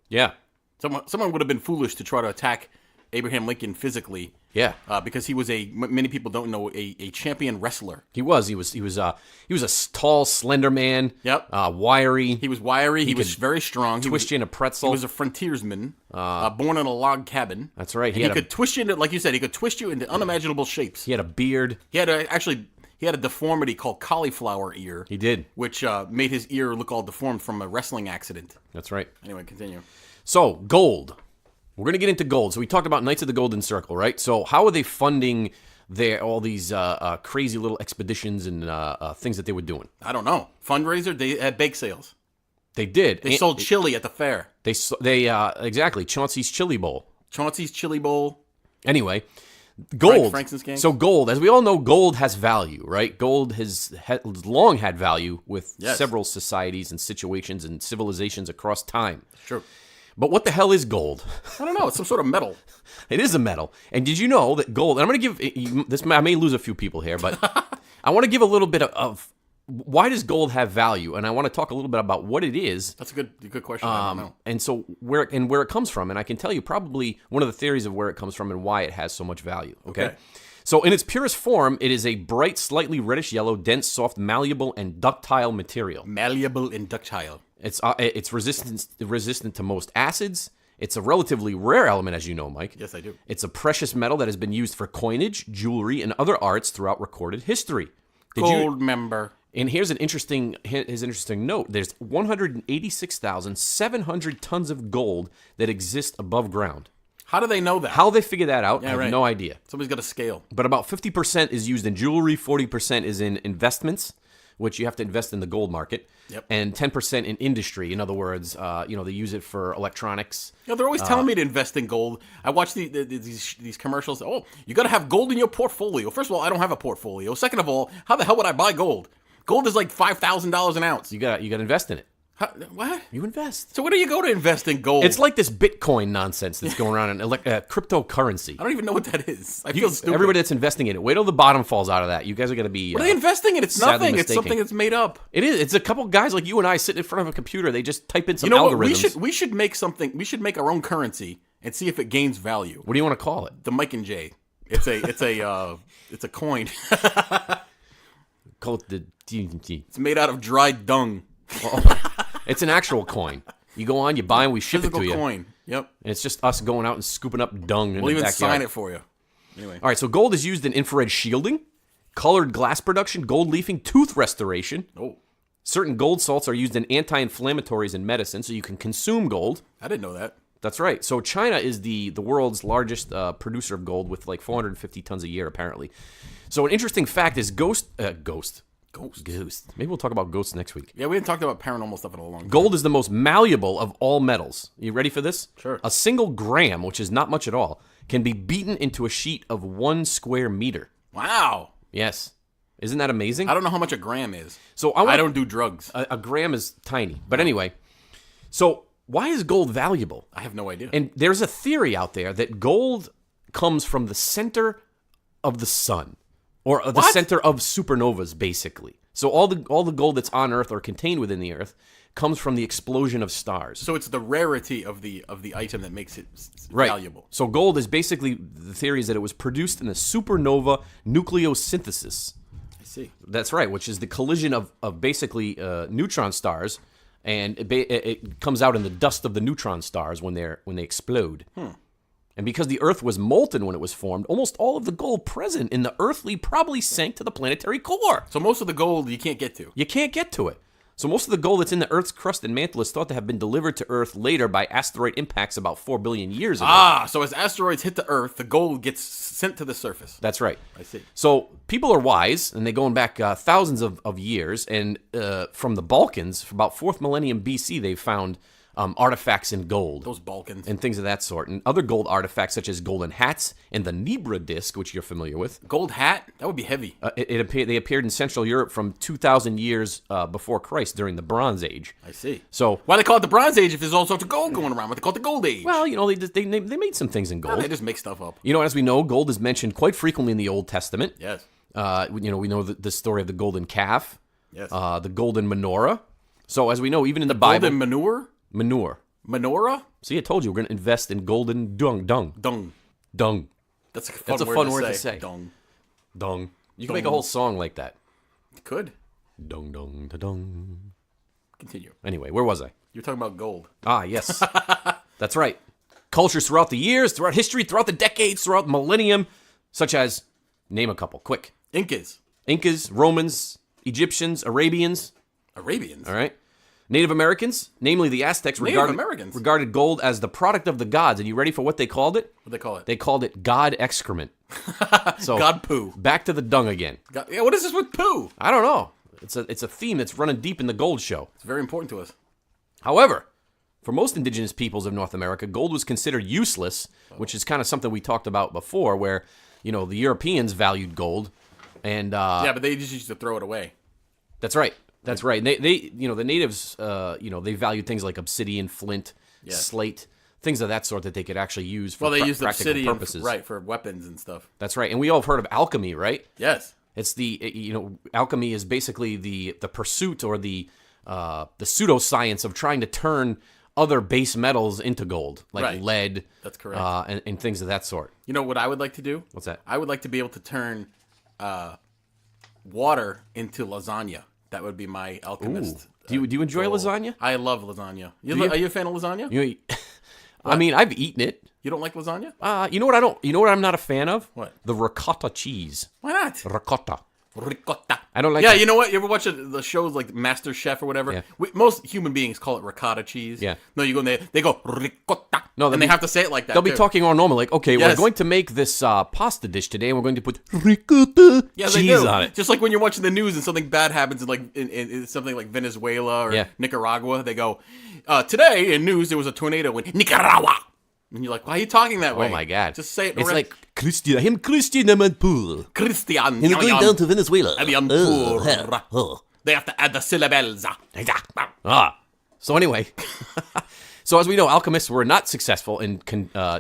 Yeah. Someone would have been foolish to try to attack Abraham Lincoln physically. Yeah. Because he was many people don't know, a champion wrestler. He was a tall, slender man. Yep. Wiry. He was wiry. He was very strong. Twist you in a pretzel. He was a frontiersman, born in a log cabin. That's right. He could twist you into, like you said, he could twist you into unimaginable shapes. He had a beard. He had a deformity called cauliflower ear. He did. Which made his ear look all deformed from a wrestling accident. That's right. Anyway, continue. So, gold. We're going to get into gold. So we talked about Knights of the Golden Circle, right? So how are they funding all these crazy little expeditions and things that they were doing? I don't know. Fundraiser? They had bake sales. They did. They sold chili at the fair. Exactly. Chauncey's Chili Bowl. Chauncey's Chili Bowl. Anyway, gold. Frank Frankskin's So gold, as we all know, gold has value, right? Gold has long had value with several societies and situations and civilizations across time. Sure. But what the hell is gold? I don't know. It's some sort of metal. It is a metal. And did you know that gold, and I'm going to give this, I may lose a few people here, but I want to give a little bit of why does gold have value? And I want to talk a little bit about what it is. That's a good question. I don't know. And so where it comes from. And I can tell you probably one of the theories of where it comes from and why it has so much value. Okay. So in its purest form, it is a bright, slightly reddish yellow, dense, soft, malleable, and ductile material. Malleable and ductile. It's resistant to most acids. It's a relatively rare element, as you know, Mike. Yes, I do. It's a precious metal that has been used for coinage, jewelry, and other arts throughout recorded history. Gold member. And here's an interesting note. There's 186,700 tons of gold that exist above ground. How do they know that? How they figure that out, I have no idea. Somebody's got a scale. But about 50% is used in jewelry, 40% is in investments, which you have to invest in the gold market, and 10% in industry. In other words, they use it for electronics. They're always telling me to invest in gold. I watch these commercials. Oh, you got to have gold in your portfolio. First of all, I don't have a portfolio. Second of all, how the hell would I buy gold? Gold is like $5,000 an ounce. You got to invest in it. What? You invest. So where do you go to invest in gold? It's like this Bitcoin nonsense that's going around in cryptocurrency. I don't even know what that is. I feel stupid. Everybody that's investing in it, wait till the bottom falls out of that. You guys are going to be... What are they investing in? It's nothing. It's something that's made up. It is. It's a couple guys like you and I sitting in front of a computer. They just type in some algorithms. What? We should make something. We should make our own currency and see if it gains value. What do you want to call it? The Mike and Jay. It's a coin. Call it the... It's made out of dried dung. It's an actual coin. You go on, you buy, and we ship Physical it to you. coin. Yep. And it's just us going out and scooping up dung in We'll the even backyard. sign it for you. Anyway. All right, so gold is used in infrared shielding, colored glass production, gold leafing, tooth restoration. Oh. Certain gold salts are used in anti-inflammatories in medicine, so you can consume gold. I didn't know that. That's right. So China is the world's largest producer of gold with like 450 tons a year, apparently. So an interesting fact is Ghost. Maybe we'll talk about ghosts next week. Yeah, we haven't talked about paranormal stuff in a long time. Gold is the most malleable of all metals. You ready for this? Sure. A single gram, which is not much at all, can be beaten into a sheet of 1 square meter. Wow. Yes. Isn't that amazing? I don't know how much a gram is. So I don't do drugs. A gram is tiny. But anyway, so why is gold valuable? I have no idea. And there's a theory out there that gold comes from the center of the sun. Or the center of supernovas, basically. So all the gold that's on Earth or contained within the Earth comes from the explosion of stars. So it's the rarity of the item that makes it Right. valuable. So gold is basically, the theory is that it was produced in a supernova nucleosynthesis. I see. That's right, which is the collision of basically neutron stars, and it comes out in the dust of the neutron stars when they explode. And because the Earth was molten when it was formed, almost all of the gold present in the earthly probably sank to the planetary core. So most of the gold you can't get to. You can't get to it. So most of the gold that's in the Earth's crust and mantle is thought to have been delivered to Earth later by asteroid impacts about 4 billion years ago. So as asteroids hit the Earth, the gold gets sent to the surface. That's right. I see. So people are wise, and they're going back thousands of years. And from the Balkans, for about 4th millennium BC, they found artifacts in gold. Those Balkans. And things of that sort. And other gold artifacts, such as golden hats and the Nebra disc, which you're familiar with. Gold hat? That would be heavy. They appeared in Central Europe from 2,000 years before Christ during the Bronze Age. I see. So why they call it the Bronze Age if there's all sorts of gold going around? Why they call it the Gold Age? well, they made some things in gold. They just make stuff up. As we know, gold is mentioned quite frequently in the Old Testament. Yes. We know the story of the golden calf. Yes. The golden menorah. So as we know, even in the Bible, Golden manure? Menorah? See, I told you we're going to invest in golden dung. Dung. That's a fun word to say. Dung. You can make a whole song like that. Could. Dung dung da dung. Continue. Anyway, where was I? You're talking about gold. Ah, yes. That's right. Cultures throughout the years, throughout history, throughout the decades, throughout the millennium, such as, name a couple, quick. Incas, Romans, Egyptians, Arabians. All right. Native Americans, namely the Aztecs, regarded gold as the product of the gods. And you ready for what they called it? What they call it? They called it god excrement. So God poo. Back to the dung again. What is this with poo? I don't know. It's a theme that's running deep in the gold show. It's very important to us. However, for most indigenous peoples of North America, gold was considered useless, which is kind of something we talked about before, where the Europeans valued gold, and but they just used to throw it away. That's right. That's right. And they the natives, they valued things like obsidian, flint, slate, things of that sort that they could actually use for used practical obsidian purposes. for weapons and stuff. That's right. And we all have heard of alchemy, right? Yes. It's alchemy is basically the pursuit or the pseudoscience of trying to turn other base metals into gold, like lead. That's correct. And things of that sort. You know what I would like to do? What's that? I would like to be able to turn water into lasagna. That would be my alchemist. Do you enjoy lasagna? I love lasagna. Are you a fan of lasagna? I mean, I've eaten it. You don't like lasagna? You know what I'm not a fan of? What? The ricotta cheese. Why not? Ricotta. I don't like Yeah, it. you know what? You ever watch the shows like Master Chef or whatever? Yeah. Most human beings call it ricotta cheese. Yeah. No, you go in there, they go ricotta. No, and they have to say it like that. They'll be talking all normal, like, okay, we're Yes. going to make this pasta dish today, and we're going to put ricotta cheese on it. Just like when you're watching the news and something bad happens in something like Venezuela or Nicaragua, they go, today in news there was a tornado in Nicaragua. And you're like, why are you talking that way? Oh my God. Just say it. It's like Christian Amanpour. Christian. And they're going down to Venezuela. Amanpour. They have to add the syllables. So anyway, so as we know, alchemists were not successful in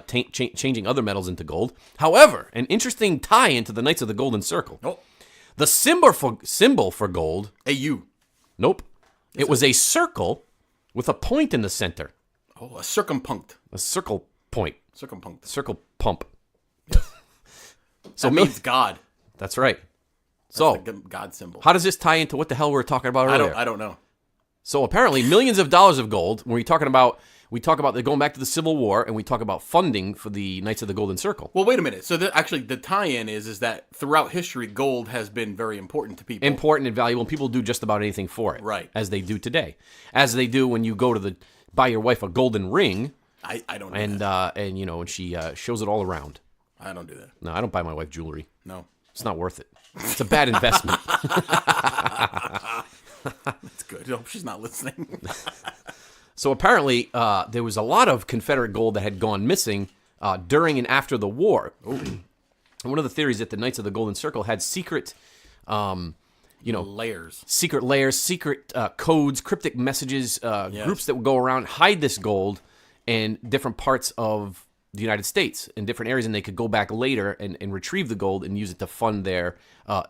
changing other metals into gold. However, an interesting tie into the Knights of the Golden Circle. Oh. The symbol for gold. A U. Nope. It was a circle with a point in the center. Oh, a circumpunct. A circle point. Circumpunct. Circle pump. So that means God. That's right. That's So the God symbol. How does this tie into what the hell we were talking about earlier? I don't know. So apparently millions of dollars of gold, when we talk about going back to the Civil War, and we talk about funding for the Knights of the Golden Circle. Well, wait a minute. So actually the tie-in is that throughout history, gold has been very important to people. Important and valuable, and people do just about anything for it. Right. As they do today. As they do when you go to buy your wife a golden ring. I don't do that. And she shows it all around. I don't do that. No, I don't buy my wife jewelry. No. It's not worth it. It's a bad investment. That's good. No, she's not listening. So apparently, there was a lot of Confederate gold that had gone missing during and after the war. And one of the theories that the Knights of the Golden Circle had secret, layers, secret codes, cryptic messages, groups that would go around, hide this gold in different parts of the United States, in different areas, and they could go back later and retrieve the gold and use it to fund their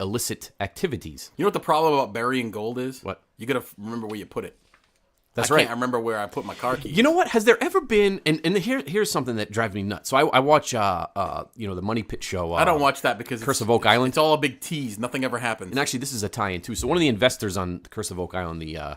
illicit activities. You know what the problem about burying gold is? What? You got to remember where you put it. That's I right. can't remember where I put my car keys. You know what? Has there ever been? And here's something that drives me nuts. So I watch the Money Pit show. I don't watch that because Curse of Oak Island. It's all a big tease. Nothing ever happens. And actually, this is a tie-in too. So one of the investors on the Curse of Oak Island, the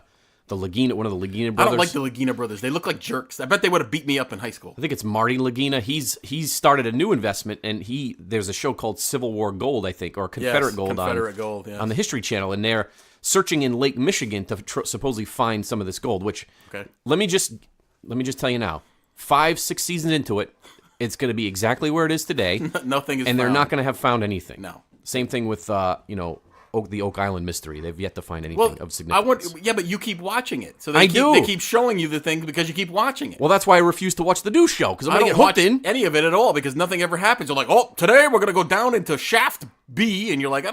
Lagina, one of the Lagina brothers. I don't like the Lagina brothers. They look like jerks. I bet they would have beat me up in high school. I think it's Marty Lagina. He's started a new investment, and there's a show called Civil War Gold, I think, or Confederate Gold on the History Channel, and they're searching in Lake Michigan to supposedly find some of this gold. Which let me just tell you now, 5-6 seasons into it, it's going to be exactly where it is today. Nothing is, and found. They're not going to have found anything. No. Same thing with the Oak Island mystery. They've yet to find anything of significance. But you keep watching it. So They keep showing you the thing because you keep watching it. Well, that's why I refuse to watch the new show, because I'm I going to don't get watch hooked in. any of it at all because nothing ever happens. You're like, oh, today we're going to go down into Shaft B, and you're like,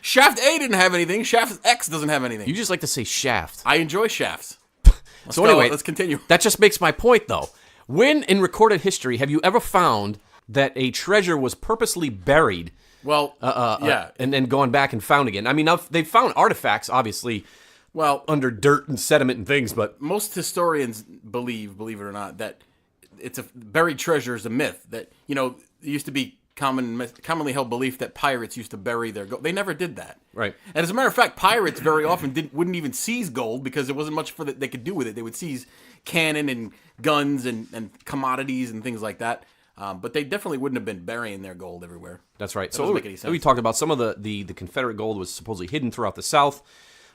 Shaft A didn't have anything. Shaft X doesn't have anything. You just like to say shaft. I enjoy shafts. Anyway, let's continue. That just makes my point, though. When in recorded history have you ever found that a treasure was purposely buried? Well, yeah. And then gone back and found again. I mean, they've found artifacts, obviously, under dirt and sediment and things, but most historians believe it or not, that it's a buried treasure is a myth. That, there used to be commonly held belief that pirates used to bury their gold. They never did that. Right. And as a matter of fact, pirates very often wouldn't even seize gold because there wasn't much they could do with it. They would seize cannon and guns and commodities and things like that. But they definitely wouldn't have been burying their gold everywhere. That's right. That So doesn't make any sense. we talked about some of the Confederate gold was supposedly hidden throughout the South.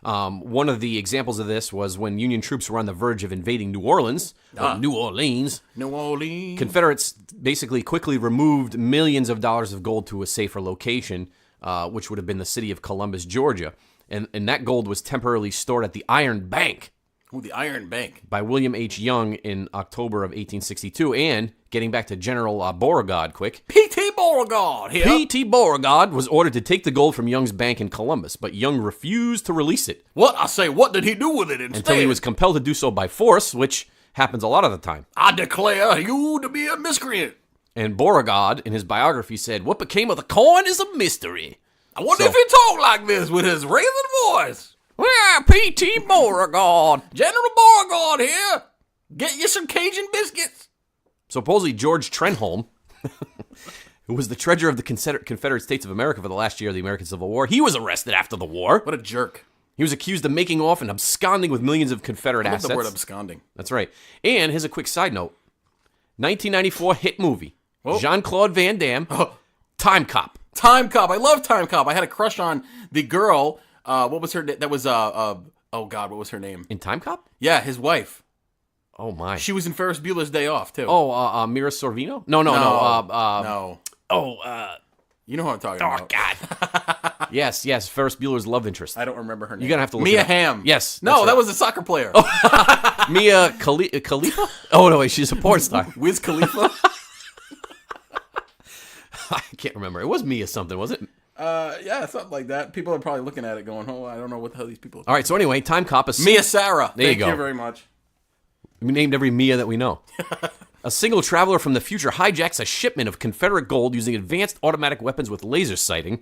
One of the examples of this was when Union troops were on the verge of invading New Orleans. New Orleans. Confederates basically quickly removed millions of dollars of gold to a safer location, which would have been the city of Columbus, Georgia. And that gold was temporarily stored at the Iron Bank. Ooh, the Iron Bank. By William H. Young in October of 1862. And, getting back to General Beauregard quick. P.T. Beauregard here. P.T. Beauregard was ordered to take the gold from Young's bank in Columbus, but Young refused to release it. What? I say, what did he do with it instead? Until he was compelled to do so by force, which happens a lot of the time. I declare you to be a miscreant. And Beauregard, in his biography, said, what became of the coin is a mystery. I wonder if he talked like this with his raisin voice. Well, P.T. Beauregard. General Beauregard here. Get you some Cajun biscuits. Supposedly George Trenholm, who was the treasurer of the Confederate States of America for the last year of the American Civil War, he was arrested after the war. What a jerk. He was accused of making off and absconding with millions of Confederate assets. The word absconding. That's right. And here's a quick side note. 1994 hit movie. Jean-Claude Van Damme. Time Cop. Time Cop. I love Time Cop. I had a crush on the girl. What was her name? That was, oh God, what was her name? In Time Cop? Yeah, his wife. Oh, my. She was in Ferris Bueller's Day Off, too. Oh, Mira Sorvino? No. No. You know who I'm talking about. Oh, God. yes, Ferris Bueller's love interest. I don't remember her name. You're going to have to look Mia it up. Hamm. Yes. No, that was a soccer player. Mia Khalifa? Oh, no, wait, she's a porn star. Wiz Khalifa? I can't remember. It was Mia something, was it? Yeah, something like that. People are probably looking at it going, oh, I don't know what the hell these people are. All right, so anyway, Time Cop. Mia Sarah. Thank you very much. We named every Mia that we know. A single traveler from the future hijacks a shipment of Confederate gold using advanced automatic weapons with laser sighting.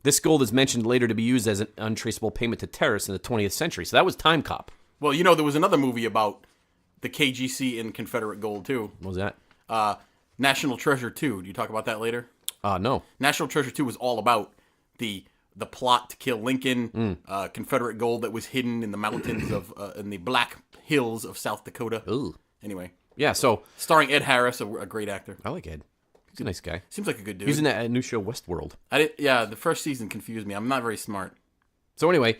This gold is mentioned later to be used as an untraceable payment to terrorists in the 20th century. So that was Time Cop. Well, there was another movie about the KGC and Confederate gold, too. What was that? National Treasure 2. Do you talk about that later? No. National Treasure 2 was all about the plot to kill Lincoln, Confederate gold that was hidden in the mountains of in the Black Hills of South Dakota. Ooh. Anyway. Yeah, so starring Ed Harris, a great actor. I like Ed. He's a nice guy. Seems like a good dude. He's in that new show Westworld. The first season confused me. I'm not very smart. So anyway,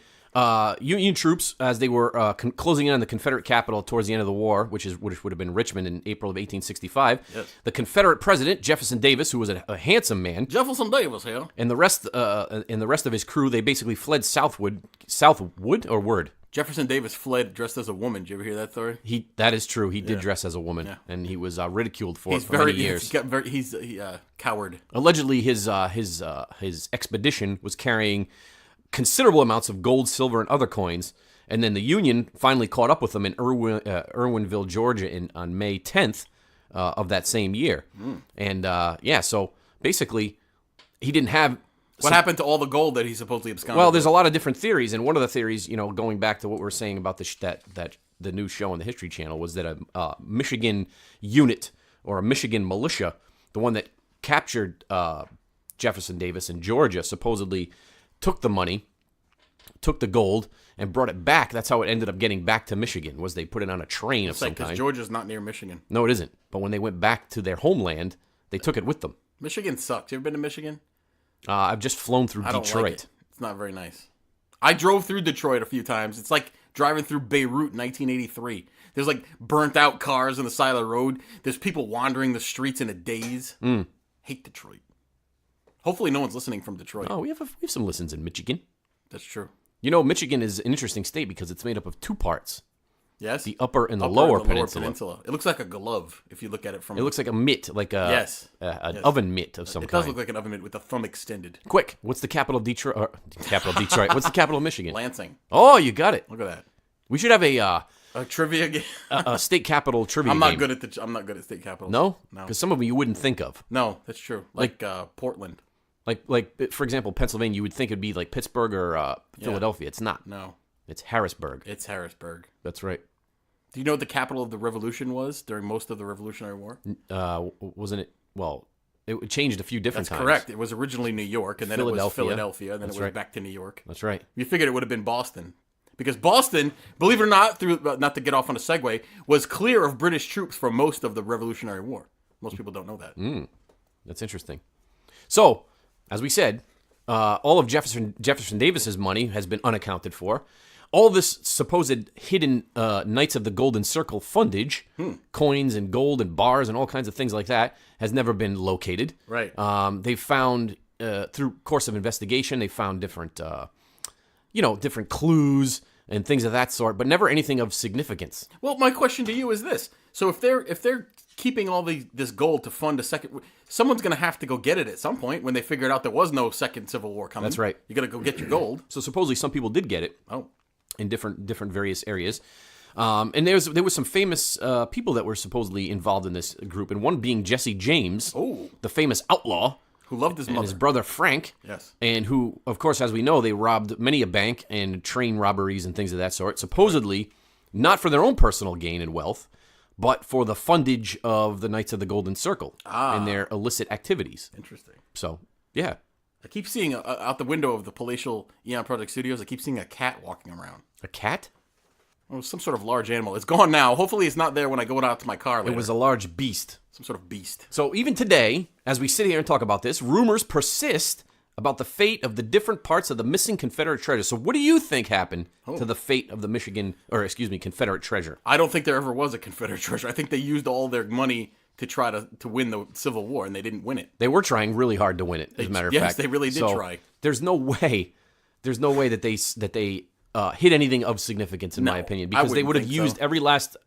Union troops, as they were closing in on the Confederate capital towards the end of the war, which would have been Richmond in April of 1865, the Confederate president Jefferson Davis, who was a handsome man, Jefferson Davis here, and the rest of his crew, they basically fled southward or word. Jefferson Davis fled dressed as a woman. Did you ever hear that story? That is true. He did dress as a woman, and he was ridiculed for many years. He's a coward. Allegedly, his expedition was carrying considerable amounts of gold, silver, and other coins, and then the Union finally caught up with them in Irwinville, Georgia, on May 10th of that same year. And so basically, he didn't have. What happened to all the gold that he supposedly absconded? Well, there's a lot of different theories, and one of the theories, going back to what we were saying about that the new show on the History Channel was that a Michigan unit or a Michigan militia, the one that captured Jefferson Davis in Georgia, supposedly took the money, took the gold, and brought it back. That's how it ended up getting back to Michigan, was they put it on a train of some kind. Because Georgia's not near Michigan. No, it isn't. But when they went back to their homeland, they took it with them. Michigan sucks. You ever been to Michigan? I've just flown through Detroit. Don't like it. It's not very nice. I drove through Detroit a few times. It's like driving through Beirut in 1983. There's like burnt out cars on the side of the road. There's people wandering the streets in a daze. Hate Detroit. Hopefully no one's listening from Detroit. Oh, we have some listens in Michigan. That's true. You know, Michigan is an interesting state because it's made up of two parts. Yes. The upper and the lower peninsula. It looks like a glove if you look at it from... It looks like a mitt, like an oven mitt of some kind. It does look like an oven mitt with the thumb extended. Quick, what's the capital of Detroit? What's the capital of Michigan? Lansing. Oh, you got it. Look at that. We should have a trivia game. a state capital trivia I'm not game. good at state capitals. No? Because some of them you wouldn't think of. No, that's true. Like Portland. Like for example, Pennsylvania, you would think it'd be like Pittsburgh or Philadelphia. It's not. No. It's Harrisburg. It's Harrisburg. That's right. Do you know what the capital of the Revolution was during most of the Revolutionary War? Wasn't it? Well, it changed a few different times. That's correct. It was originally New York, and then it was Philadelphia, and then it went back to New York. That's right. You figured it would have been Boston. Because Boston, believe it or not, not to get off on a segue, was clear of British troops for most of the Revolutionary War. Most people don't know that. That's interesting. So, as we said, all of Jefferson Davis's money has been unaccounted for. All this supposed hidden Knights of the Golden Circle fundage, coins and gold and bars and all kinds of things like that, has never been located. Right. They've found, through course of investigation, they found different, different clues and things of that sort, but never anything of significance. Well, my question to you is this: so if they're keeping all this gold to fund a second, someone's going to have to go get it at some point when they figured out there was no second Civil War coming. That's right. You got to go get your gold. So supposedly some people did get it. Oh. In different various areas. And there was some famous people that were supposedly involved in this group, and one being Jesse James, the famous outlaw. Who loved his mother. And his brother Frank. Yes. And who, of course, as we know, they robbed many a bank and train robberies and things of that sort, supposedly not for their own personal gain and wealth, but for the fundage of the Knights of the Golden Circle and their illicit activities. Interesting. So, yeah. I keep seeing out the window of the palatial Eon Project Studios, I keep seeing a cat walking around. A cat? Oh, some sort of large animal. It's gone now. Hopefully it's not there when I go out to my car later. It was a large beast. Some sort of beast. So even today, as we sit here and talk about this, rumors persist about the fate of the different parts of the missing Confederate treasure. So what do you think happened to the fate of the Confederate treasure? I don't think there ever was a Confederate treasure. I think they used all their money to try to win the Civil War, and they didn't win it. They were trying really hard to win it, as a matter of fact. Yes, they really did try. There's no way that they hit anything of significance, in my opinion, because they would have used every last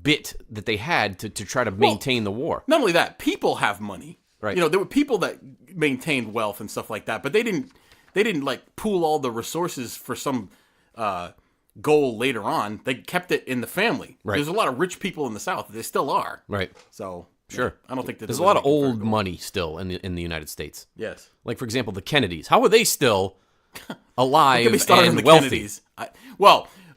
bit that they had to try to maintain the war. Not only that, people have money. Right. There were people that maintained wealth and stuff like that, but they didn't like pool all the resources for some goal later on. They kept it in the family. Right. There's a lot of rich people in the South. There still are. Right. So sure, I don't think that there's a lot of old money still in the United States. Yes. Like for example, the Kennedys. How are they still alive and wealthy? Kennedys.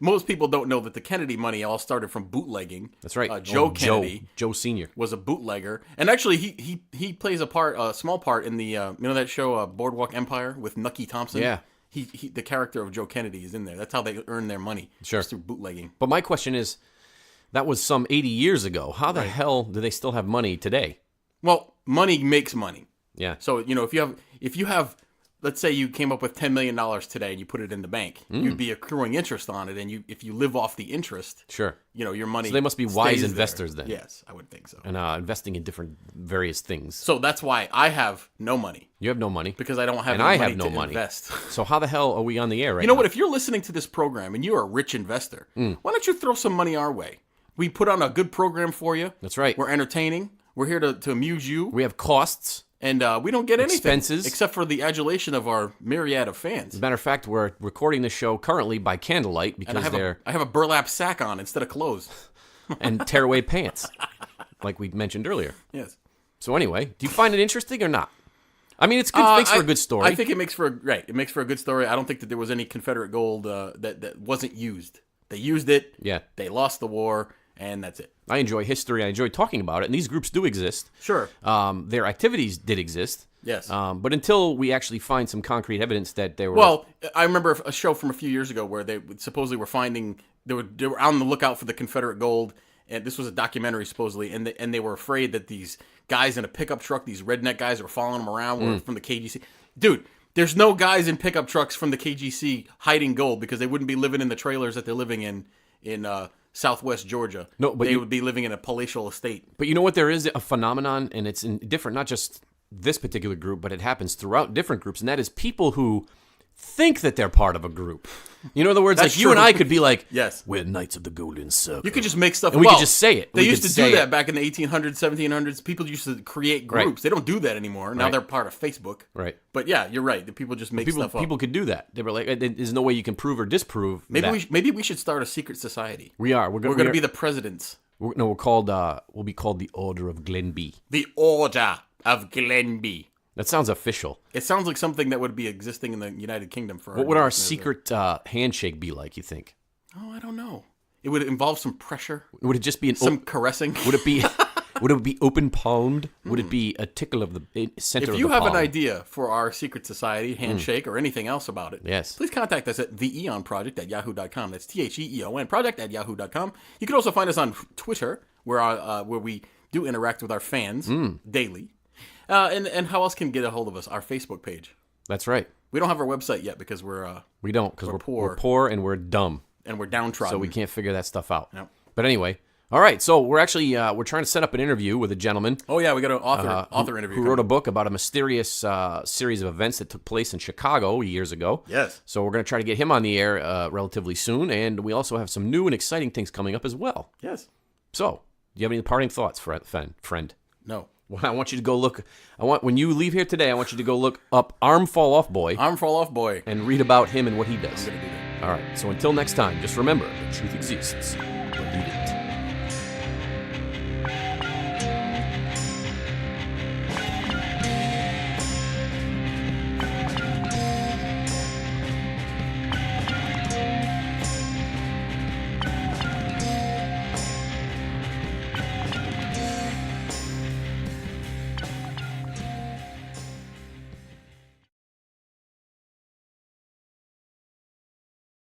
Most people don't know that the Kennedy money all started from bootlegging. That's right. Joe Kennedy, Joe Sr. was a bootlegger, and actually he plays a small part in the that show Boardwalk Empire with Nucky Thompson. Yeah. He the character of Joe Kennedy is in there. That's how they earn their money. Sure. Just through bootlegging. But my question is, that was some 80 years ago. How the hell do they still have money today? Well, money makes money. Yeah. So if you have let's say you came up with $10 million today and you put it in the bank, you'd be accruing interest on it, and if you live off the interest, sure, your money. So they must be wise investors then. Yes, I would think so. And investing in different various things. So that's why I have no money. You have no money because I don't have. And any I money have no to money. Invest. So how the hell are we on the air right now? You know what? If you're listening to this program and you're a rich investor, why don't you throw some money our way? We put on a good program for you. That's right. We're entertaining. We're here to amuse you. We have costs. And we don't get anything. Expenses. Except for the adulation of our myriad of fans. As a matter of fact, we're recording the show currently by candlelight because I have a burlap sack on instead of clothes. And tearaway pants, like we mentioned earlier. Yes. So anyway, do you find it interesting or not? I mean, it's good. Makes for a good story. I think it makes for It makes for a good story. I don't think that there was any Confederate gold that wasn't used. They used it. Yeah. They lost the war, and that's it. I enjoy history. I enjoy talking about it, and these groups do exist. Sure. Their activities did exist. Yes. But until we actually find some concrete evidence that they were... Well, I remember a show from a few years ago where they supposedly were finding... They were on the lookout for the Confederate gold, and this was a documentary supposedly, and they were afraid that these guys in a pickup truck, these redneck guys that were following them around, were from the KGC. Dude, there's no guys in pickup trucks from the KGC hiding gold because they wouldn't be living in the trailers that they're living in Southwest Georgia. No, but they would be living in a palatial estate. But you know what? There is a phenomenon, and it's in different, not just this particular group, but it happens throughout different groups, and that is people who think that they're part of a group. You know, in other words, like you and I could be like, yes, we're Knights of the Golden Circle. You could just make stuff, and we could just say it. They used to do that back in the 1800s, 1700s. People used to create groups. Right. They don't do that anymore. Now they're part of Facebook. Right. But yeah, you're right. The people just make stuff up. People could do that. They were like, there's no way you can prove or disprove that. Maybe we should start a secret society. We are. We're going to be the presidents. We're called. We'll be called the Order of Glenby. The Order of Glenby. That sounds official. It sounds like something that would be existing in the United Kingdom for. What would our secret handshake be like? You think? Oh, I don't know. It would involve some pressure. Would it just be some caressing? Would it be? Would it be open palmed? Would it be a tickle of the center of the palm? If you have an idea for our secret society handshake or anything else about it, yes, please contact us at TheEoNProject@yahoo.com. That's TheEon Project@yahoo.com. You can also find us on Twitter, where we do interact with our fans daily. And how else can get a hold of us? Our Facebook page. That's right. We don't have our website yet because we're poor. We're poor and we're dumb and we're downtrodden, so we can't figure that stuff out. Nope. But anyway, all right. So we're actually we're trying to set up an interview with a gentleman. Oh yeah, we got an author interview who wrote a book about a mysterious series of events that took place in Chicago years ago. Yes. So we're going to try to get him on the air relatively soon, and we also have some new and exciting things coming up as well. Yes. So, do you have any parting thoughts, friend? No. Well, I want you to go look. When you leave here today, I want you to go look up Arm Fall Off Boy. Arm Fall Off Boy. And read about him and what he does. I'm going to do that. All right. So until next time, just remember, the truth exists. Believe it.